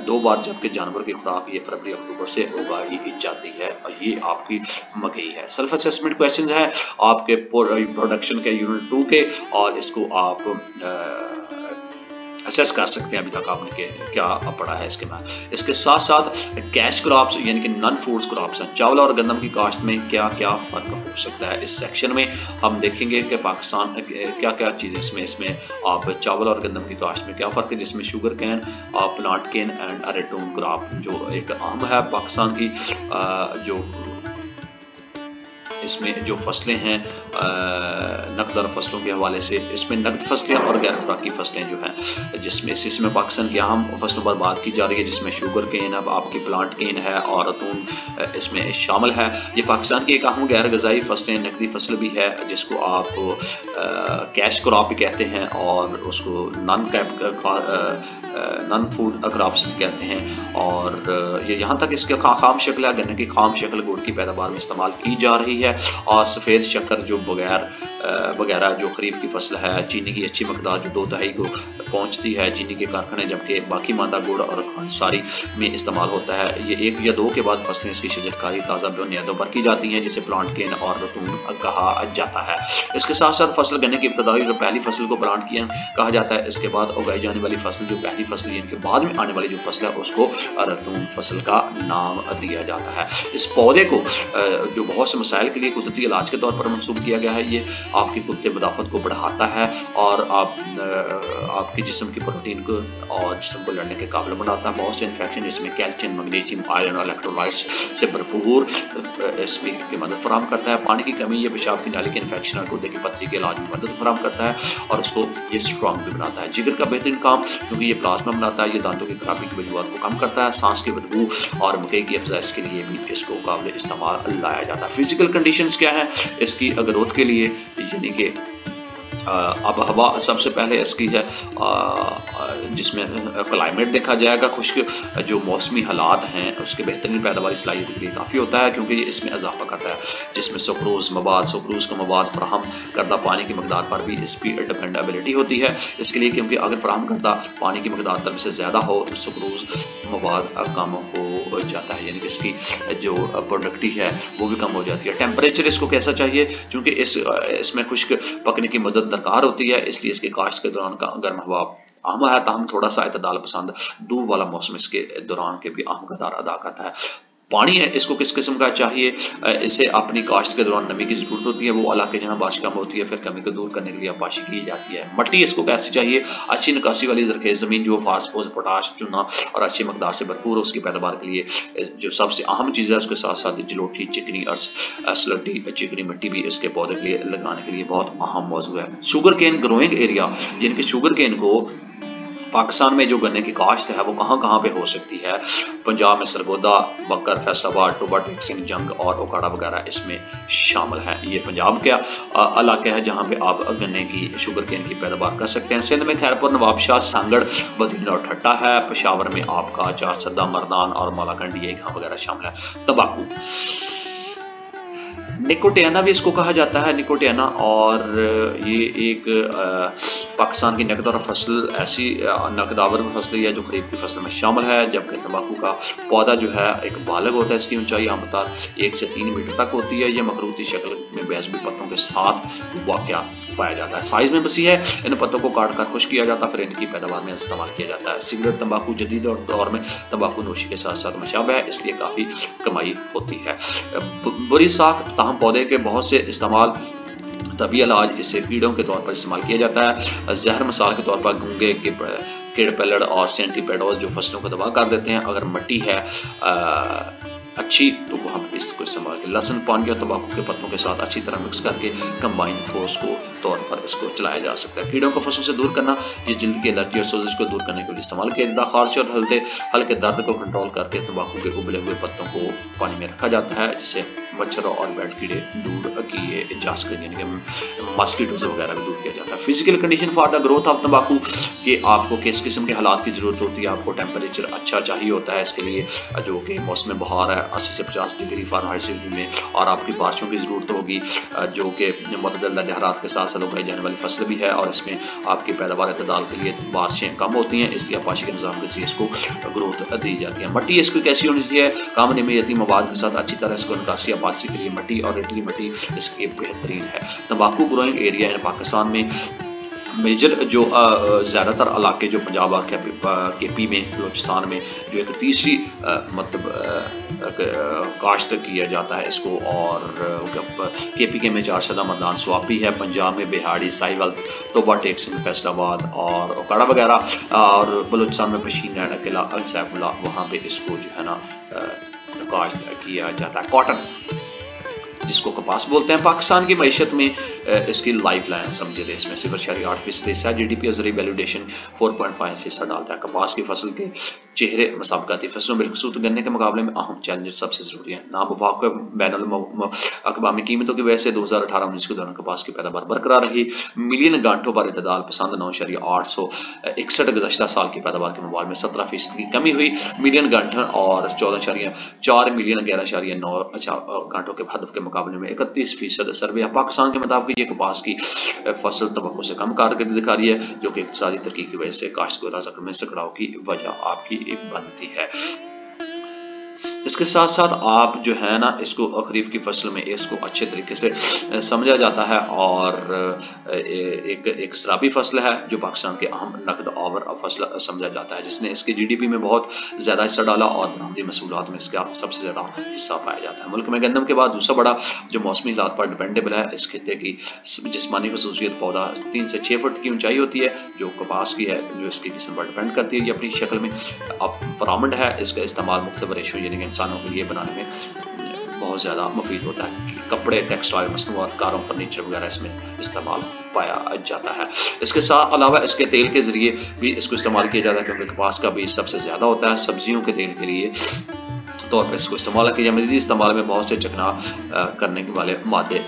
2 बार, जबकि जानवर की खुराक ये फरवरी, अक्टूबर से उगाई जाती है। और ये आपकी मकई है। सेल्फ असेसमेंट क्वेश्चन है आपके प्रोडक्शन के यूनिट 2 के, और इसको आप असेस कर सकते हैं अभी तक आपने क्या पढ़ा है इसके बाद। इसके साथ साथ कैश क्रॉप्स यानी कि नॉन फूड्स क्रॉप्स हैं, चावल और गंदम की काश्त में क्या क्या फ़र्क हो सकता है। इस सेक्शन में हम देखेंगे कि पाकिस्तान क्या क्या चीज़ें इसमें आप चावल और गंदम की काश्त में क्या फ़र्क है, जिसमें sugar cane, plant cane and ratoon crop जो एक अहम है पाकिस्तान की। जो इसमें जो फसलें हैं नकदर फसलों के हवाले से, इसमें नकद फसलें और गैर खुराकी फसलें जो हैं, जिसमें इसमें पाकिस्तान की अहम फसलों पर बात की जा रही है, जिसमें शुगर केन, अब आपकी प्लांट केन है और अतून इसमें शामिल है। ये पाकिस्तान की एक अहम गैर गज़ाई फसलें, नकदी फसल भी है, जिसको आप कैश क्रॉप भी कहते हैं और उसको नॉन फूड क्रॉप्स भी कहते हैं। और ये यहाँ तक इसका खाम शक्ल है, गन्ने की खाम शक्ल गुड़ की पैदावार में इस्तेमाल की जा रही है। और सफ़ेद शक्कर जो वगैरह जो खरीफ की फसल है, चीनी की अच्छी मकदार जो 2 दहाई को पहुँचती है चीनी के कारखाने, जबकि बाकी मादा गुड़ और खांडसारी में इस्तेमाल होता है। ये 1 या 2 के बाद फसलें इसकी शजरकारी ताज़ा बुनियादों पर की जाती हैं, जिसे प्लांट केन और रतून कहा जाता है। इसके साथ साथ फसल गन्ने की इब्तदाई जो पहली फसल को प्लांट केन कहा जाता है। इसके बाद उगाई जाने वाली फसल जो पहली की फसल यानी कि बाद में आने वाली जो फसल है उसको रतून फसल का नाम दिया जाता है। इस पौधे को जो बहुत से मसाइल के लिए कुदरती इलाज के तौर पर मंसूब किया गया है। ये आपकी कुत्ते मदाफत को बढ़ाता है और आपके जिस्म की प्रोटीन को और जिस्म को लड़ने के काबिल बनाता है। बहुत से इन्फेक्शन इसमें कैल्शियम, मैग्नीशियम, आयरन और इलेक्ट्रोलाइट्स से भरपूर इसमें की मदद फराहम करता है। पानी की कमी या पेशाब की नाली के इन्फेक्शन और गुर्दे की पथरी के इलाज में मदद फराहम करता है और उसको ये स्ट्रॉन्ग भी बनाता है। जिगर का बेहतरीन काम क्योंकि ये प्लाज्मा बनाता है, ये दांतों की खराबी की वजूहत को कम करता है। सांस की बदबू और मकई की अफजाइश के लिए भी इसको काबिल इस्तेमाल लाया जाता है। फिजिकल कंडीशंस क्या है इसकी ग्रोथ के लिए, यानी कि अब हवा सबसे पहले इसकी है जिसमें क्लाइमेट देखा जाएगा खुश्क, जो मौसमी हालात हैं उसके बेहतरीन पैदावारी सलाहियत के लिए काफ़ी होता है क्योंकि ये इसमें इजाफा करता है, जिसमें सुक्रोज का मवाद फराहम करदा पानी की मकदार पर भी इसकी डिपेंडेबिलिटी होती है। इसके लिए क्योंकि अगर फराहम करदा पानी की मकदार तलब से ज़्यादा हो तो सुक्रोज मवाद कम हो जाता है, यानी कि इसकी जो प्रोडक्टिविटी है वो भी कम हो जाती है। टेम्परेचर इसको कैसा चाहिए, क्योंकि इसमें खुश्क पकने की मदद दरकार होती है, इसलिए इसके काश्त के दौरान का गर्म हवा अहम है, ताहम थोड़ा सा इतदाल पसंद धूप वाला मौसम इसके दौरान के भी अहम किरदार अदा करता है। पानी है इसको किस किस्म का चाहिए, इसे अपनी काश्त के दौरान नमी की जरूरत होती है, वो इलाके जहाँ बारिश कम होती है फिर कमी को दूर करने के लिए आपाशी की जाती है। मट्टी इसको कैसी चाहिए, अच्छी निकासी वाली जरखेज जमीन जो फास्फोरस, पोटाश, चूना और अच्छी मकदार से भरपूर उसकी पैदावार के लिए जो सबसे अहम चीज़ है उसके साथ साथ जलोठी, चिकनी और स्लटी चिकनी मिट्टी भी इसके पौधे के लिए लगाने के लिए बहुत अहम मौजूद है। शुगर केन ग्रोइंग एरिया, यानी कि शुगर केन को पाकिस्तान में जो गन्ने की काश्त है वो कहाँ कहाँ पे हो सकती है। पंजाब में सरगोदा, बकर, फैसलाबाद, टोबा, टेक्सिंग, जंग और ओकाड़ा वगैरह इसमें शामिल है। ये पंजाब का इलाका है जहाँ पे आप गन्ने की शुगर केन की पैदावार कर सकते हैं। सिंध में खैरपुर, नवाबशाह, सांगड़, बदीन और ठट्टा है। पेशावर में आपका चार सद्दा, मर्दान और मालाकंडी घाम वगैरह शामिल है। तंबाकू, निकोटियाना भी इसको कहा जाता है, निकोटियाना, और ये एक पाकिस्तान की नकद और फसल ऐसी नकदावर फसल है जो खरीफ की फसल में शामिल है। जबकि तंबाकू का पौधा जो है एक बालग होता है, इसकी ऊंचाई आमतौर 1 से 3 मीटर तक होती है। यह मखरूती शक्ल में बेज़मी पत्तों के साथ वाक़या पाया जाता है। साइज में वसी है, इन पत्तों को काट कर खुश किया जाता है, फिर इनकी पैदावार में इस्तेमाल किया जाता है। सिगरेट, तंबाकू जदीद दौर में तंबाकू नोशी के साथ साथ मशाब है, इसलिए काफ़ी कमाई होती है। बुरी साख, ताहम पौधे के बहुत से इस्तेमाल तभी इलाज, इसे कीड़ों के तौर पर इस्तेमाल किया जाता है। जहर मिसाल के तौर पर गूंगे के कीड़ पेलड़ और सेंटीपेडोल जो फसलों को तबाह कर देते हैं। अगर मिट्टी है अच्छी तो वो हम इसको इस्तेमाल करें। लहसुन, पान या तंबाकू के पत्तों के साथ अच्छी तरह मिक्स करके कंबाइन फोर्स को तौर पर इसको चलाया जा सकता है। कीड़ों को फसलों से दूर करना, ये जल्द की एलर्जी और सोजिश को दूर करने के लिए इस्तेमाल किया जाता है। खारिश और हल्के दर्द को कंट्रोल करके तंबाकू के उबले हुए पत्तों को पानी में रखा जाता है, जिससे मच्छर और बेड कीड़े दूर किए जा सकें, यानी कि मस्कीटोज वगैरह भी दूर किया जाता है। Physical condition for the growth of तंबाकू, कि आपको किस किस्म के हालात की जरूरत होती है। आपको टेम्परेचर अच्छा चाहिए होता है इसके लिए, जो कि मौसम बहार है 80 से 50 डिग्री फ़ारेनहाइट में, और आपकी बारिशों की ज़रूरत होगी जो कि मुतदल दर्जा हरारत के साथ साथ उगाई जाने वाली फसल भी है, और इसमें आपकी पैदावार इतदाल के लिए बारिशें कम होती हैं, इसलिए आपाशी के निज़ाम के जरिए इसको ग्रोथ दी जाती है। मट्टी इसकी कैसी होनी चाहिए, कम नमीयती मवाद के साथ अच्छी तरह इसको निकासी आपासी के लिए मट्टी और रेतली मट्टी इसके बेहतरीन है। तंबाकू ग्रोइंग एरिया इन पाकिस्तान में मेजर जो ज़्यादातर इलाके जो पंजाब और KP में, बलूचिस्तान में जो एक तीसरी मतलब काश्त किया जाता है इसको, और KPK में चारसदा, मर्दान, स्वापी है। पंजाब में बिहाड़ी, साहिवाल, तोबा, टेक्सिंग, फैसलाबाद और ओकाड़ा वगैरह, और बलूचिस्तान में पशीना, किला, सैफुल्ला, वहाँ पे इसको जो है ना काश्त किया जाता है। कॉटन जिसको कपास बोलते हैं, पाकिस्तान की मईशत में इसकी लाइफ लाइन समझे थे। इसमें 0.8% हिस्सा GDP और ज़रिए वैल्यूडेशन 4.5% डालता है। कपास की फसल के चेहरे मुसाबकाती फसलों बिलखसूस गन्ने के मुकाबले में अहम चैलेंजेस सबसे जरूरी है। नामुवाफ़िक़ बैनुल अक़वामी कीमतों की वजह से 2018-19 के दौरान कपास की पैदावार बरकरार रही। मिलियन गांठों पर इतदाल पसंद 9.861 गुज़श्ता साल की पैदावार के मुकाबले में 17% की कमी हुई। मिलियन गांठों और 14.4 मिलियन 11.9 गांठों के हदफ के मुकाबले में 31% असर हुआ। पाकिस्तान के मुताबिक ये कपास की फसल तवक्को से कम कारकर्दगी दिखा रही है, जो कि इक़्तिसादी तरक्की की वजह से काश्तकारों में सकड़ाव की वजह आपकी बनती है। इसके साथ साथ आप जो है ना इसको खरीफ की फसल में इसको अच्छे तरीके से समझा जाता है, और एक सराबी फसल है जो पाकिस्तान के अहम नकद आवर फसल समझा जाता है, जिसने इसके जीडीपी में बहुत ज़्यादा हिस्सा डाला और बरामदी महसूलात में इसका सबसे ज़्यादा हिस्सा पाया जाता है। मुल्क में गंदम के बाद दूसरा बड़ा जो मौसमी हालात पर डिपेंडेबल है, इस खित्ते की जिस्मानी खसूसियत पौधा 3 से 6 फुट की ऊंचाई होती है, जो कपास की है, जो इसकी किस्म पर डिपेंड करती है। ये अपनी शक्ल में पिरामिड है, इसका इस्तेमाल मुख्तलिफ रेशों यानी कि इंसानों के लिए बनाने में बहुत ज़्यादा मुफीद होता है। कपड़े, टेक्सटाइल मसनूआत, कारों, फर्नीचर वगैरह इसमें इस्तेमाल पाया जाता है। इसके साथ अलावा इसके तेल के ज़रिए भी इसको इस्तेमाल किया जाता है, क्योंकि कपास का बीज सबसे ज़्यादा होता है। सब्जियों के तेल के लिए तौर पर इसको इस्तेमाल किया जाए। मज़ीद इस्तेमाल में बहुत से चिकना करने वाले मादे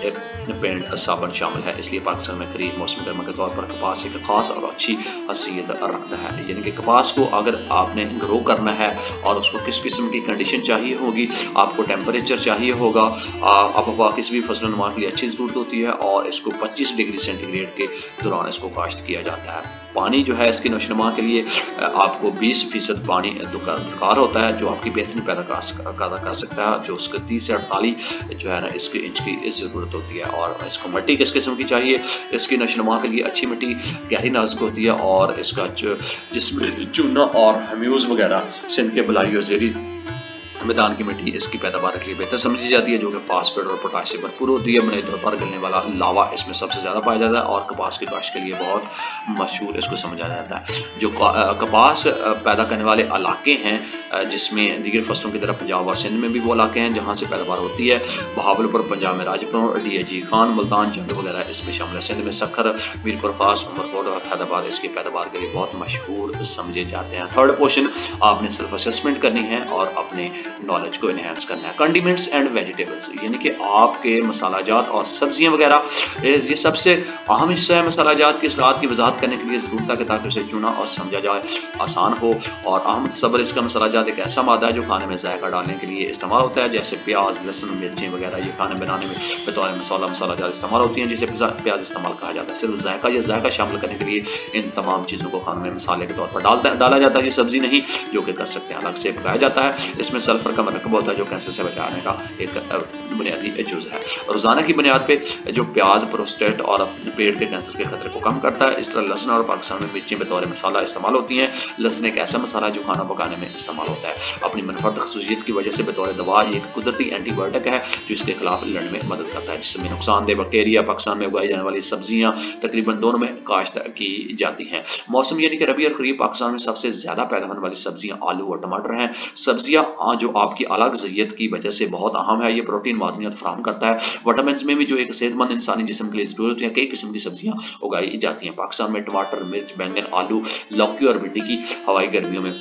पेंट साबुन शामिल है, इसलिए पाकिस्तान में खरीफ मौसम गर्मा के तौर पर कपास एक खास और अच्छी हैसियत रखता है। यानी कि कपास को अगर आपने ग्रो करना है और उसको किस किस्म की कंडीशन चाहिए होगी, आपको टेम्परेचर चाहिए होगा, आबहवा किसी भी फसल नुमा के लिए अच्छी ज़रूरत होती है, और इसको 25 डिग्री सेंटीग्रेड के दौरान इसको काश्त किया जाता है। पानी जो है इसकी नशोनुमा के लिए आपको 20% पानी दरकार होता है, जो आपकी बेहतरीन पैदा कर सकता है, जो उसके 30 से 48 जो है ना इसके इंच की ज़रूरत होती है। और इसको मिट्टी किस किस्म की चाहिए, इसकी नशोनुमा के लिए अच्छी मिट्टी गहरी नाजुक होती है, और इसका जिसमें चूना और हम्यूज वगैरह सिंध के बलाई और ज़ेरी मैदान की मिट्टी इसकी पैदावार के लिए बेहतर समझी जाती है, जो कि फास्फेट और पोटाश से भरपूर होती है। बुनियादी तौर पर गलने वाला लावा इसमें सबसे ज़्यादा पाया जाता है, और कपास की काश्त के लिए बहुत मशहूर इसको समझा जाता है। जो कपास पैदा करने वाले इलाके हैं, जिसमें दीगर फसलों की तरह पंजाब और सिंध में भी वो इलाके हैं जहाँ से पैदावार होती है। बहावलपुर पंजाब में राजपुर, DAG खान, मुल्तान, जंग वगैरह इसमें शामिल है। सिंध में सखर, मीरपुर खास, उमरकोट और हैदराबाद इसकी पैदावार के लिए बहुत मशहूर समझे जाते हैं। थर्ड पोर्शन आपने सेल्फ असेसमेंट करनी है और अपने नॉलेज को इनहेंस करना है। कंडीमेंट्स एंड वेजिटेबल्स, यानी कि आपके मसालाजात और सब्जियां वगैरह, ये सबसे अहम हिस्सा है मसालाजात की सलाद की वजाहत करने के लिए ज़रूरत है कि ताकि उसे चुना और समझा जाए आसान हो। और अहम सब्र इसका मसालाजात एक ऐसा मादा है जो खाने में जायका डालने के लिए इस्तेमाल होता है, जैसे प्याज, लहसुन, मिर्चें वगैरह ये खाने बनाने में बतौर मसालाजात इस्तेमाल होती हैं, जिसे प्याज इस्तेमाल कहा जाता है। सिर्फ जायका या जायका शामिल करने के लिए इन तमाम चीज़ों को खाने में मसाले के तौर पर डाला जाता है। ये सब्जी नहीं जो कि कर सकते हैं अलग से पकाया जाता है। इसमें सल्फर का मरकब होता है जो कैंसर से बचाने का एक बुनियादी जुज़ है। रोज़ाना की बुनियाद पे जो प्याज प्रोस्टेट और पेट के कैंसर के खतरे को कम करता है। इस तरह लहसुन और पाकिस्तान में मिर्चें बतौर मसाला इस्तेमाल होती हैं। लहसुन एक ऐसा मसाला जो खाना पकाने में इस्तेमाल होता है। अपनी मनफरद खसूसियत की वजह से बतौर दवा ये एक कुदरती एंटीबायोटिक है जो इसके खिलाफ लड़ने में मदद करता है। जिसमें नुकसानदेह बैक्टीरिया पाकिस्तान में उगाई जाने वाली सब्जियां तकरीबन दोनों में काश्त की जाती हैं। मौसम यानी कि रबी और खरीफ पाकिस्तान में सबसे ज्यादा पैदा होने वाली सब्जियां आलू और टमाटर हैं। सब्जियां जो आपकी अलग ज़ियत की वजह से बहुत अहम है। ये प्रोटीन मादनियत फराहम करता है। विटामिन में भी जो एक सेहतमंद इंसानी जिस्म के लिए जरूरत है, कई किस्म की सब्जियां उगाई जाती हैं। पाकिस्तान में टमाटर, मिर्च, बैंगन, आलू, लौकी और भिंडी की हवाई गर्मियों में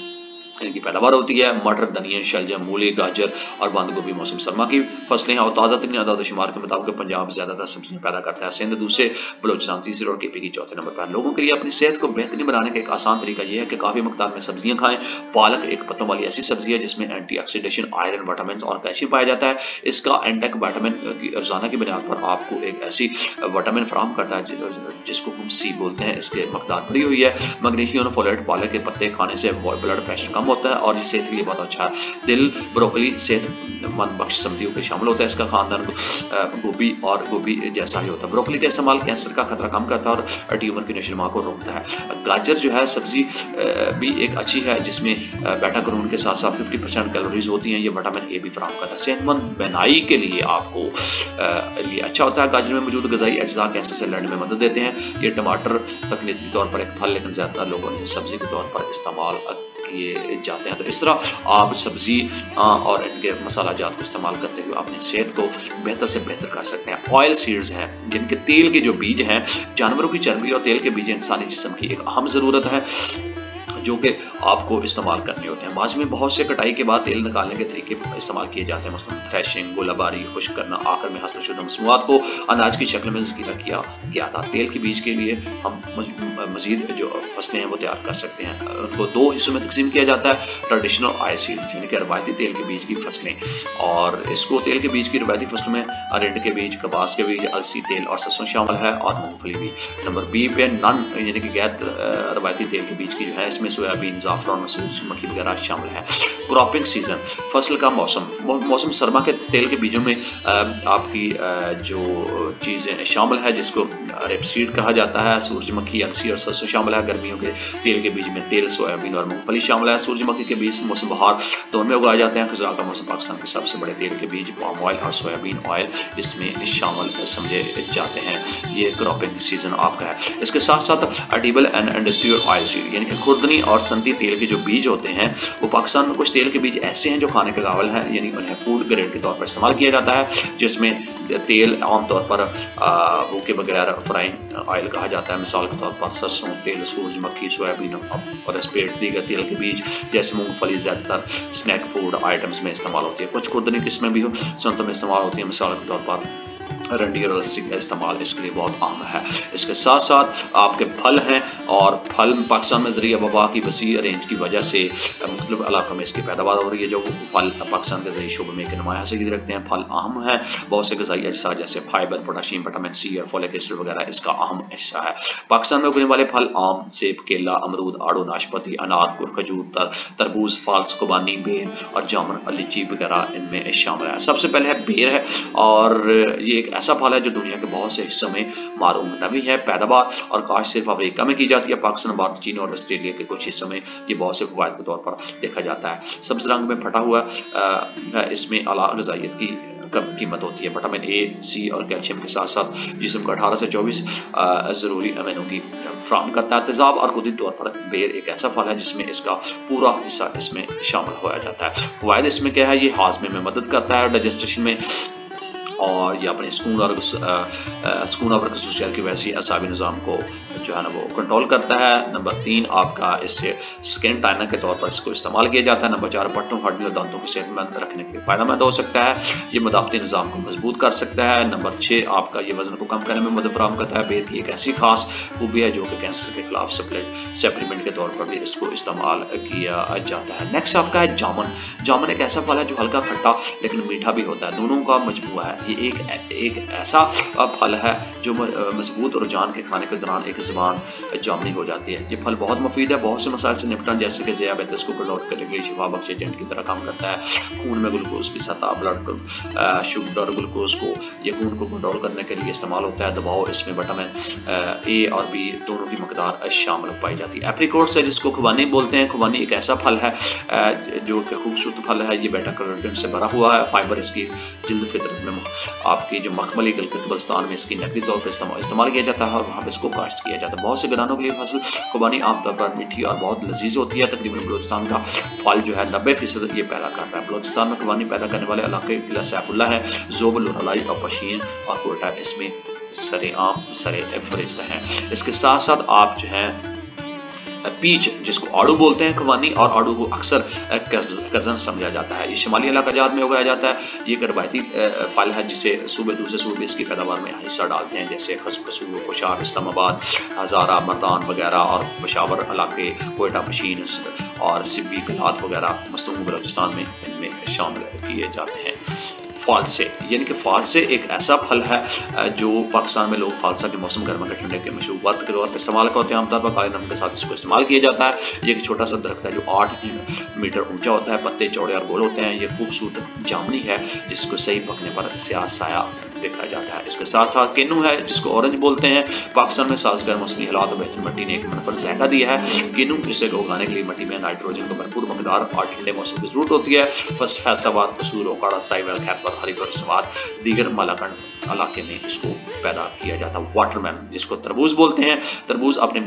इनकी पैदावार होती है। मटर, धनिया, शलजम, मूली, गाजर और बंद गोभी मौसम सरमा की फसलें हैं। और ताज़ा तरीन आदाद शुमार के मुताबिक पंजाब ज्यादातर सब्जियां पैदा करता है, सिंध दूसरे, बलोचिस्तान तीसरे और KP की चौथे नंबर पर। लोगों के लिए अपनी सेहत को बेहतरीन बनाने का एक आसान तरीका यह है कि काफ़ी मकदार में सब्जियां खाएं। पालक एक पत्तों वाली ऐसी सब्जी है जिसमें एंटीऑक्सीडेंट, आयरन, विटामिन और कैल्शियम पाया जाता है। इसका एंटेक विटामिन की रोजाना की बुनियाद पर आपको एक ऐसी विटामिन फराहम करता है जिसको हम C बोलते हैं। इसके मकदार बढ़ी हुई है। मैग्नीशियम, फोलेट, पालक के पत्ते खाने से ब्लड प्रेशर कम होता है और ये सेहत के लिए बहुत अच्छा है। दिल, ब्रोकली सेहतमंद बख्श सब्जियों के शामिल होता है। इसका खानदान गोभी और गोभी जैसा ही होता है। ब्रोकली का इस्तेमाल कैंसर का खतरा कम करता है और ट्यूमर की नशोनुमा को रोकता है। गाजर जो है सब्जी भी एक अच्छी है जिसमें बेटा करोन के साथ साथ 50% कैलोरीज होती हैं। ये विटामिन A भी फराहम करता है। सेहतमंद बनाई के लिए आपको ये अच्छा होता है। गाजर में मौजूद गजाई अज्जा कैंसर से लड़ने में मदद देते हैं। ये टमाटर तकनीकी तौर पर एक फल, लेकिन ज्यादातर लोगों ने सब्जी के तौर पर इस्तेमाल किए जाते हैं। तो इस तरह आप सब्जी और इनके मसालाजात को इस्तेमाल करते हुए अपनी सेहत को बेहतर से बेहतर कर सकते हैं। ऑयल सीड्स हैं जिनके तेल के जो बीज हैं, जानवरों की चर्बी और तेल के बीज इंसानी जिस्म की एक अहम ज़रूरत है जो कि आपको इस्तेमाल करने होते हैं। माजी में बहुत से कटाई के बाद तेल निकालने के तरीके इस्तेमाल किए जाते हैं, मसलन थ्रेशिंग, गोलाबारी, खुश्क करना, आखिर में हस्तशुद्ध मसनूआत को अनाज की शक्ल में ज़ख़ीरा किया गया था। तेल के बीज के लिए हम मज़ीद जो फसलें हैं वो तैयार कर सकते हैं। उनको दो हिस्सों में तकसीम किया जाता है, ट्रेडिशनल ऑयल सीड्स यानी कि रवायती तेल के बीज की फसलें, और इसको तेल के बीज की रवायती फसलों में अरंड के बीज, कपास के बीज, अलसी तेल और सरसों शामिल है और मूंगफली भी। नंबर B पे नन यानी कि गैर रवायती तेल के बीज की जो है, इसमें सोयाबीन, ज़ाफ़रान, सूरजमुखी वगैरह शामिल है। क्रॉपिंग सीजन, फसल का मौसम सरमा के तेल के बीजों में आपकी जो चीज़ें शामिल है जिसको रेपसीड कहा जाता है। सूरजमुखी, अलसी और सरसों शामिल है। गर्मियों के तेल के बीज में तेल, सोयाबीन और मूंगफली शामिल है। सूरजमुखी के बीज मौसम बहार दोनों में उगाए जाते हैं। खज़ां का मौसम पाकिस्तान के सबसे बड़े तेल के बीज पाम ऑयल और सोयाबीन ऑयल इसमें शामिल समझे जाते हैं। ये क्रॉपिंग सीजन आपका है। इसके साथ साथ edible and industrial oil seed यानी कि खुर्दनी और सनती तेल के जो बीज होते हैं वो पाकिस्तान में कुछ तेल के बीज ऐसे हैं जो खाने के काबिल हैं, यानी उन्हें फूड ग्रेड के तौर पर इस्तेमाल किया जाता है, जिसमें तेल आमतौर पर भूखे बगैर फ्राइंग ऑयल कहा जाता है। मिसाल के तौर पर सरसों तेल, सूरजमुखी, सोयाबीन और स्प्रेड दीगर तेल के बीज जैसे मूंगफली ज़्यादातर स्नैक फूड आइटम्स में इस्तेमाल होती है। कुछ खुर्दनी किस्में भी सुनतों में इस्तेमाल होती है। मिसाल के तौर पर रंडी और लस्सी का इस्तेमाल इसके लिए बहुत आम है। इसके साथ साथ आपके फल हैं, और फल पाकिस्तान में ज़रिया वबा की वसी रेंज की वजह से मुख्तलिफ इलाकों में इसकी पैदावार हो रही है। जो फल पाकिस्तान के ज़रिए शुबे में एक नुमाया हैसियत रखते हैं। फल अहम है, बहुत से ग़िज़ाई अज्जा जैसे फाइबर, पोटाशियम, विटामिन सी और फोलिक एसिड वगैरह इसका अहम हिस्सा है। पाकिस्तान में उगने वाले फल आम, सेब, केला, अमरूद, आड़ू, नाशपाती, अनार, खजूर, तरबूज, फाल्स, खुबानी, बेर और जामुन, लीची वगैरह इनमें शामिल है। सबसे पहले है बेर है, और ये एक ऐसा फल है जो दुनिया के बहुत से हिस्सों में मारूम नवी है। पैदावार और काश्त सिर्फ अफ्रीका में की जाती है। पाकिस्तान, भारत, चीन और ऑस्ट्रेलिया के कुछ हिस्सों में ये बहुत से फवायद के तौर पर देखा जाता है। सब्ज रंग में फटा हुआ है, इसमें आला ग़िज़ाइयत की कम कीमत होती है। विटामिन ए, सी और कैल्शियम के साथ साथ जिस्म को 18 से 24 ज़रूरी अमीनों की फ्राहम करता है। तेज़ाब और खुदी तौर पर बेर एक ऐसा फल है जिसमें इसका पूरा हिस्सा इसमें शामिल होया जाता है। फ़वायद इसमें क्या है, ये हाज़मे में मदद करता है, डाइजेस्टेशन में, और ये अपने सुकून और खसूसियात की वैसी असाबी निज़ाम को जो है ना वो कंट्रोल करता है। नंबर 3 आपका इससे स्किन टाइनर के तौर पर इसको इस्तेमाल किया जाता है। नंबर 4 पट्टों, हड्डियों और दांतों को सेहतमंद रखने के लिए फ़ायदेमंद हो सकता है। ये मदाफ़ती निज़ाम को मजबूत कर सकता है। नंबर 6 आपका ये वज़न को कम करने में मदद फराहम करता है। बेर की एक ऐसी खास खूबी है जो कि कैंसर के खिलाफ सप्लीमेंट के तौर पर भी इसको इस्तेमाल किया जाता है। नेक्स्ट आपका है जामुन। जामुन एक ऐसा फल है जो हल्का खट्टा लेकिन मीठा भी होता है, दोनों का मजमूआ है। ये एक ऐसा फल है जो मजबूत रुझान के खाने के दौरान एक ज़ुबान जामनी हो जाती है। ये फल बहुत मुफीद है, बहुत से मसाइल से निपटन जैसे कि ज़ियाबतीस को कंट्रोल करने के लिए शिफा बख्श एजेंट की तरह काम करता है। खून में ग्लूकोज की सतह, ब्लड शुगर, ग्लूकोज को ये खून को कंट्रोल करने के लिए इस्तेमाल होता है। दबाव इसमें विटामिन ए और बी दोनों की मकदार शामिल पाई जाती है। एप्रिकॉट्स है जिसको खुबानी बोलते हैं। खुबानी एक ऐसा फल है जो कि खूबसूरत फल है। ये बेटा कैरोटीन से भरा हुआ है। फाइबर इसकी जिल्द फितरत में आपकी जो मखमली गिलगित बल्तिस्तान में इसकी नकली तौर पर इस्तेमाल किया जाता है और वहाँ पे इसको काश्त किया जाता है। बहुत से घरानों के लिए फसल खुबानी आमतौर पर मीठी और बहुत लजीज होती है। तकरीबन बलूचिस्तान का फल जो है 90% ये पैदा करता है। बलूचिस्तान में खुबानी पैदा करने वाले इलाके किला सैफुल्ला है, ज़ोब, लुरालाई और पशीन और कोयटा इसमें सरेआम फरिश्त हैं। इसके साथ साथ आप जो है पीच जिसको आड़ू बोलते हैं, खुबानी और आड़ू को अक्सर कज़न समझा जाता है। ये शिमाली इलाकाजात में उगाया जाता है। ये एक रवायती फल है जिसे सूबे दूसरे सूबे इसकी पैदावार में हिस्सा डालते हैं, जैसे खसूर, कोशार, इस्लामाबाद, हज़ारा, मर्दान वगैरह और पेशावर इलाके, कोयटा, पशीन और सिब्बी, कलात वगैरह मस्तूम बलूचिस्तान में इनमें शामिल किए जाते हैं। फालसे यानी कि फालसे एक ऐसा फल है जो पाकिस्तान में लोग फालसा के मौसम गर्मा के ठंडे के मशरूबात के तौर पर इस्तेमाल करते हैं। आमतौर पर काले नमक के साथ इसको इस्तेमाल किया जाता है। ये एक छोटा सा दरख्त है जो 8 मीटर ऊंचा होता है। पत्ते चौड़े और गोल होते हैं। ये खूबसूरत जामुनी है जिसको सही पकने पर स्याह साया देखा जाता है। इसके साथ साथ केनू है जिसको ऑरेंज बोलते हैं। पाकिस्तान में साजगार मौसमी हालात और बेहतरीन मिट्टी ने एक मुनफर जायका दिया है। केनू इसे उगाने के लिए मिट्टी में नाइट्रोजन को भरपूर मकदार और ठंडे मौसम की जरूरत होती है। फैसलाबाद, कसूर, ओकाड़ा, साहिवाल, खैबर, हरिपुर, सवात, दीगर मलाकंड इलाके में इसको पैदा किया जाता है। वाटरमेलन जिसको तरबूज बोलते हैं। तरबूज अपने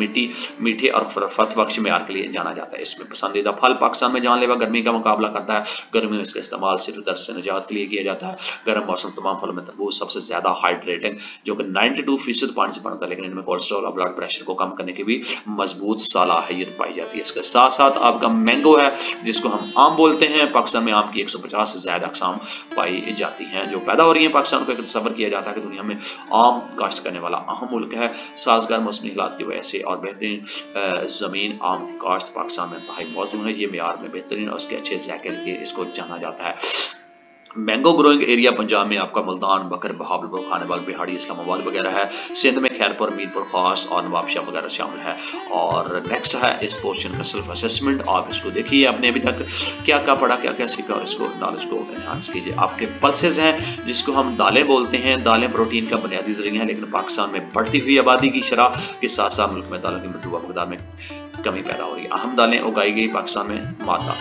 मीठे और फतबख्श मेयार के लिए जाना जाता है। इसमें पसंदीदा फल पाकिस्तान में जानलेवा गर्मी का मुकाबला करता है। गर्मी में इसका इस्तेमाल सिर्फ दर्द से निजात के लिए किया जाता है। गर्म मौसम तमाम फलों में तरबूज सबसे ज्यादा हाइड्रेटिंग जो कि 92% पानी से बनता है, लेकिन इनमें कोलेस्ट्रॉल और ब्लड प्रेशर को कम करने की भी मजबूत सलाहियत पाई जाती है। इसके साथ साथ आपका मैंगो है जिसको हम आम बोलते हैं। पाकिस्तान में आम की 150 से ज्यादा अक़साम पाई जाती हैं जो पैदा हो रही है। पाकिस्तान को एक तस्वर किया जाता है कि दुनिया में आम काश्त करने वाला अहम मुल्क है। साजगार मौसमी हालात की वजह से और बेहतरीन ज़मीन आम की काश्त पाकिस्तान में इंतहाई मौजूद है। ये मेयार में बेहतरीन और उसके अच्छे जायके के लिए इसको जाना जाता है। मैंगो ग्रोइंग एरिया पंजाब में आपका मुल्तान, बकर, बहावलपुर, खानेवाल, बिहाड़ी, इस्लामाबाद वगैरह है। सिंध में खैरपुर, मीरपुर खास और नवाबशाह वगैरह शामिल है। और नेक्स्ट है इस पोर्शन का सेल्फ असेसमेंट। आप इसको देखिए, आपने अभी तक क्या क्या पढ़ा, क्या क्या सीखा, और इसको नॉलेज को एनहांस कीजिए। आपके पल्सेज हैं जिसको हम दालें बोलते हैं। दालें प्रोटीन का बुनियादी जरिया है, लेकिन पाकिस्तान में बढ़ती हुई आबादी की शरह के साथ साथ मुल्क में दालों की मतलूबा मकदार में कमी पैदा हो रही है। अहम दालें उगाई गई पाकिस्तान में माता,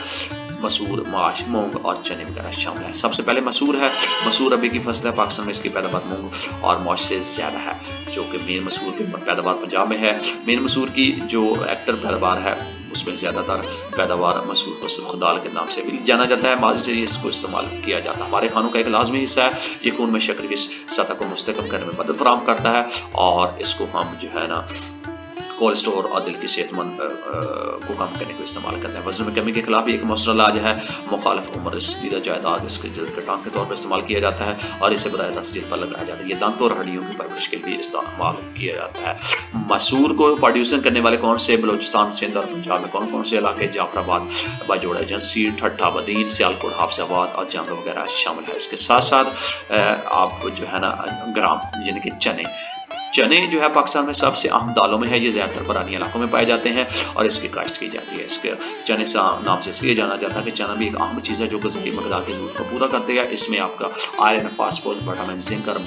मसूर, माश, मूंग और चने वगैरह शामिल है। सबसे पहले मसूर है। मसूर अभी की फसल है। पाकिस्तान में इसकी पैदावार मूंग और माश से ज्यादा है, जो कि मेन मसूर की पैदावार पंजाब में है। मेन मसूर की जो एक्टर पैदावार है उसमें ज्यादातर पैदावार मसूर को सुर्ख दाल के नाम से भी जाना जाता है। माजी से इसको इस्तेमाल किया जाता है। हमारे खानों का एक लाजमी हिस्सा है। ये खून में शक्कर की सतह को मुस्तकम करने में मदद फराहम करता है, और इसको हम जो है ना कोलेस्ट्रॉल और दिल की सेहतमंद को कम करने को इस्तेमाल करते हैं। वजन में कमी के खिलाफ भी एक मौसर इलाज है। मुखालिफ उम्र रसीदा जायदाद इसके जल्द कटान के तौर पर इस्तेमाल किया जाता है, और इसे बराह रास्त जल्द पर लगाया जाता है। ये दांत और हड्डियों की परवरिश के लिए इस्तेमाल किया जाता है। मसूर को प्रोड्यूसन करने वाले कौन से बलोचिस्तान, सिंध और पंजाब में कौन कौन से इलाके? जाफराबाद, बाजोड़ा एजेंसी, ठट्ठा, बदीन, सियालकोट, हाफजाबाद और जंग वगैरह शामिल है। इसके साथ साथ आप जो है ना ग्राम यानी कि चने जो है पाकिस्तान में सबसे अहम दालों में है। ये ज्यादातर परानी इलाकों में पाए जाते हैं और इसकी काश्त की जाती है। इसके चने से नाम से इसलिए जाना जाता है कि चना भी एक अहम चीज़ है जो ग़िज़ाई मकदार की ज़रूरत को पूरा करती है। इसमें आपका आयरन, फास्फोरस, विटामिन, जिंक और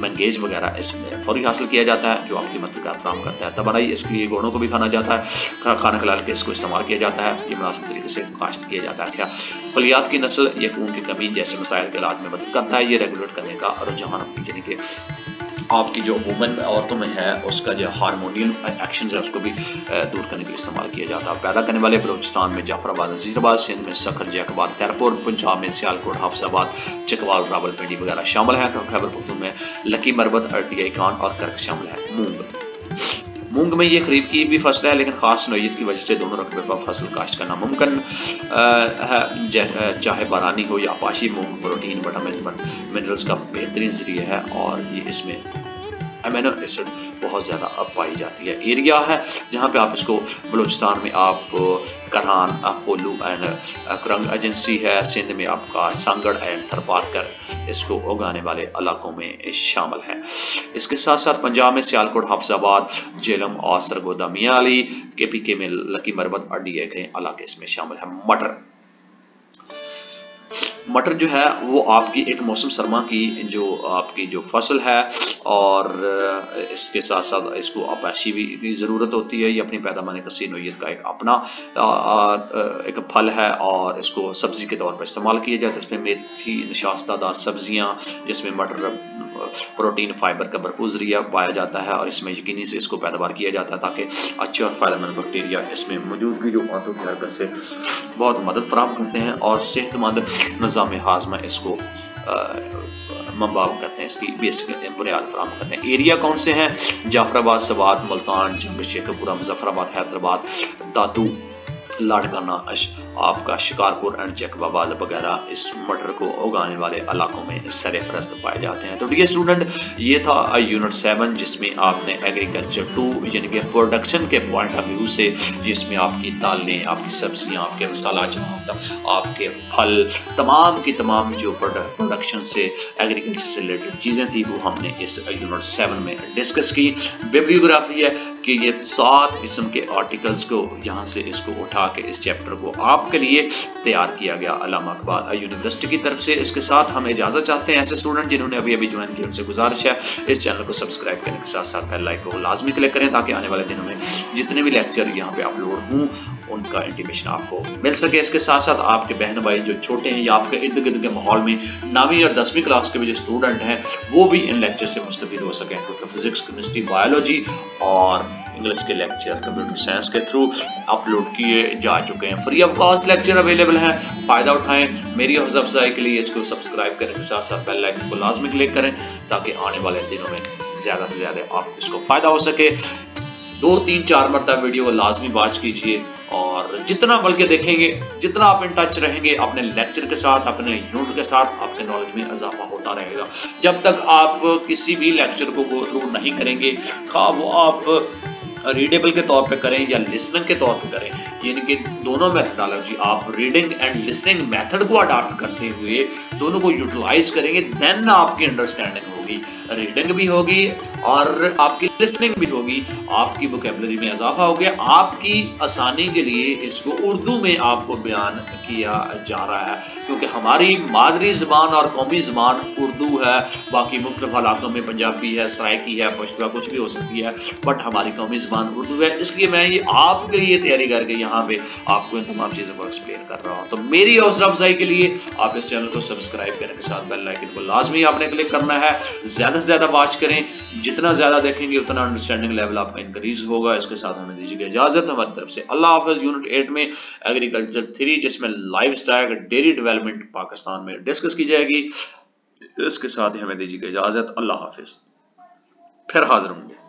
मैंगनीज वगैरह इसमें फौरी हासिल किया जाता है, जो आपकी मदद फराहम करता है। तबाराई इसके लिए गुणों को भी खाना जाता है। खाना खिलाल के इसको इस्तेमाल किया जाता है। ये मुनासिब तरीके से काश्त किया जाता है। क्या फलियात की नस्ल या खून की कमी जैसे मसाइल के इलाज में मदद करता है। ये रेगुलेट करने का रुझान यानी कि आपकी जो वुमेन औरतों में है उसका जो हार्मोनियल एक्शन है उसको भी दूर करने के लिए इस्तेमाल किया जाता है। पैदा करने वाले बलोचिस्तान में जाफराबाद, नजीराबाद, सिंध में सखर, जैकबाद, खैरपुर, पंजाब में सियालकोट, हाफजाबाद, चकवाल, रावलपिंडी वगैरह शामिल है। खैबर पख्तूनख्वा में लकी, मरबत, RTI कान और कर्क शामिल है। मूंग में ये खरीफ की भी फसल है, लेकिन खास नौइयत की वजह से दोनों रकबे पर फसल काश्त करना मुमकिन है। चाहे बारानी हो या आपाशी, मूंग प्रोटीन, विटामिन, मिनरल्स का बेहतरीन जरिया है, और ये इसमें अमीनो एसिड बहुत ज़्यादा पाई जाती है। एरिया है जहाँ पे आप इसको बलूचिस्तान में आप करहान, कोलू एंड करंग एजेंसी है। सिंध में आपका सांगड़ एंड थरपारकर इसको उगाने वाले इलाकों में शामिल है। इसके साथ साथ पंजाब में सियालकोट, हाफजाबाद, जेलम और सरगोदा, मियाली, KPK में लकी, मरबत, RDA के इलाके इसमें शामिल है। मटर जो है वो आपकी एक मौसम सरमा की जो आपकी जो फसल है, और इसके साथ साथ इसको आपाशी भी ज़रूरत होती है। ये अपनी पैदावार कसी नौइयत का एक अपना एक फल है, और इसको सब्ज़ी के तौर पर इस्तेमाल किया जाता है। इसमें मेथी, नशास्तादार सब्जियाँ जिसमें मटर प्रोटीन, फाइबर का भरपूर जरिया पाया जाता है, और इसमें यकीनी से इसको पैदावार किया जाता है ताकि अच्छे और फायदेमंद बैक्टीरिया इसमें मौजूदगी जो आंतों की हरकत से बहुत मदद फराहम करते हैं, और सेहतमंद निज़ाम हाज़मा इसको मम्बाब करते हैं, इसकी बेसिक बुनियाद फराहम करते हैं। एरिया कौन से हैं? जाफराबाद, सवात, मुल्तान, जंग, शेखपुरा, मुजफ्फराबाद, हैदराबाद, दादू, लाड़काना, आपका शिकारपुर एंड जैकबाबाद वगैरह इस मटर को उगाने वाले इलाकों में सरफरस्त पाए जाते हैं। तो डियर स्टूडेंट, ये था यूनिट 7 जिसमें आपने एग्रीकल्चर 2 यानी कि प्रोडक्शन के पॉइंट ऑफ व्यू से, जिसमें आपकी दालें, आपकी सब्जियां, आपके मसाला जात, आपके फल, तमाम की तमाम जो प्रोडक्शन से एग्रीकल्चर से रिलेटेड चीज़ें थी वो हमने इस यूनिट 7 में डिस्कस की। बिब्लियोग्राफी है कि ये 7 किस्म के आर्टिकल्स को यहाँ से इसको उठा के इस चैप्टर को आपके लिए तैयार किया गया अल्लामा इकबाल यूनिवर्सिटी की तरफ से। इसके साथ हम इजाज़त चाहते हैं। ऐसे स्टूडेंट जिन्होंने अभी ज्वाइन किया उनसे गुजारिश है इस चैनल को सब्सक्राइब करने के साथ साथ बेल आइकन को लाजमी क्लिक करें, ताकि आने वाले दिनों में जितने भी लेक्चर यहाँ पे अपलोड हों उनका इंटीमेशन आपको मिल सके। इसके साथ साथ आपके बहन भाई जो छोटे हैं या आपके इर्द गिर्द के माहौल में 9वीं और 10वीं क्लास के भी जो स्टूडेंट हैं वो भी इन लेक्चर से मुस्तफीद हो सकें, क्योंकि फिजिक्स, केमिस्ट्री, बायोलॉजी और इंग्लिश के लेक्चर कंप्यूटर साइंस के थ्रू अपलोड किए जा चुके हैं। Free of cost lecture available हैं, फ़ायदा उठाएं। मेरी हौसला अफजाई के लिए इसको सब्सक्राइब करने के साथ साथ बेल आइकन को लाजमी क्लिक करें, ताकि आने वाले दिनों में ज़्यादा से ज़्यादा आपको इसको फ़ायदा हो सके। 2, 3, 4 मरतबा वीडियो को लाजमी वॉच कीजिए, और जितना बल्कि देखेंगे, जितना आप इन टच रहेंगे अपने लेक्चर के साथ, अपने यूनिट के साथ, आपके नॉलेज में इजाफा होता रहेगा। जब तक आप किसी भी लेक्चर को गो थ्रू नहीं करेंगे, खा वो आप रीडेबल के तौर पे करें या लिसनिंग के तौर पे करें, यानी कि दोनों मेथडोलॉजी आप रीडिंग एंड लिसनिंग मेथड को अडॉप्ट करते हुए दोनों को यूटिलाइज करेंगे, देन आपकी अंडरस्टैंडिंग होगी, रीडिंग भी होगी और आपकी लिसनिंग भी होगी, आपकी वोकैबुलरी में इजाफा हो गया। आपकी आसानी के लिए इसको उर्दू में आपको बयान किया जा रहा है, क्योंकि हमारी मादरी ज़बान और कौमी ज़बान उर्दू है, बाकी मुख्तलिफ हालातों में पंजाबी है, सराइकी है, पश्तुआ कुछ भी हो सकती है, बट हमारी कौमी ज़बान उर्दू है। इसलिए मैं ये आपके लिए तैयारी करके यहाँ पे आपको इन तमाम चीज़ों को एक्सप्लेन कर रहा हूँ। तो मेरी हौसला अफजाई के लिए आप इस चैनल को सब्सक्राइब करने के साथ बेल आइकन को लाजमी आपने क्लिक करना है। ज़्यादा से ज़्यादा वॉच करें, जितना ज़्यादा देखेंगे उतना अंडरस्टैंडिंग लेवल आपका इंक्रीज होगा। इसके साथ हमें दीजिएगा इजाज़त हमारी तरफ से। अल्लाह हाफ़िज़। यूनिट 8 में एग्रीकल्चर 3 जिसमें live stock dairy development Pakistan में डिस्कस की जाएगी। इसके साथ ही हमें दीजिएगा इजाज़त। अल्लाह हाफ़िज़। फिर हाजिर होंगे।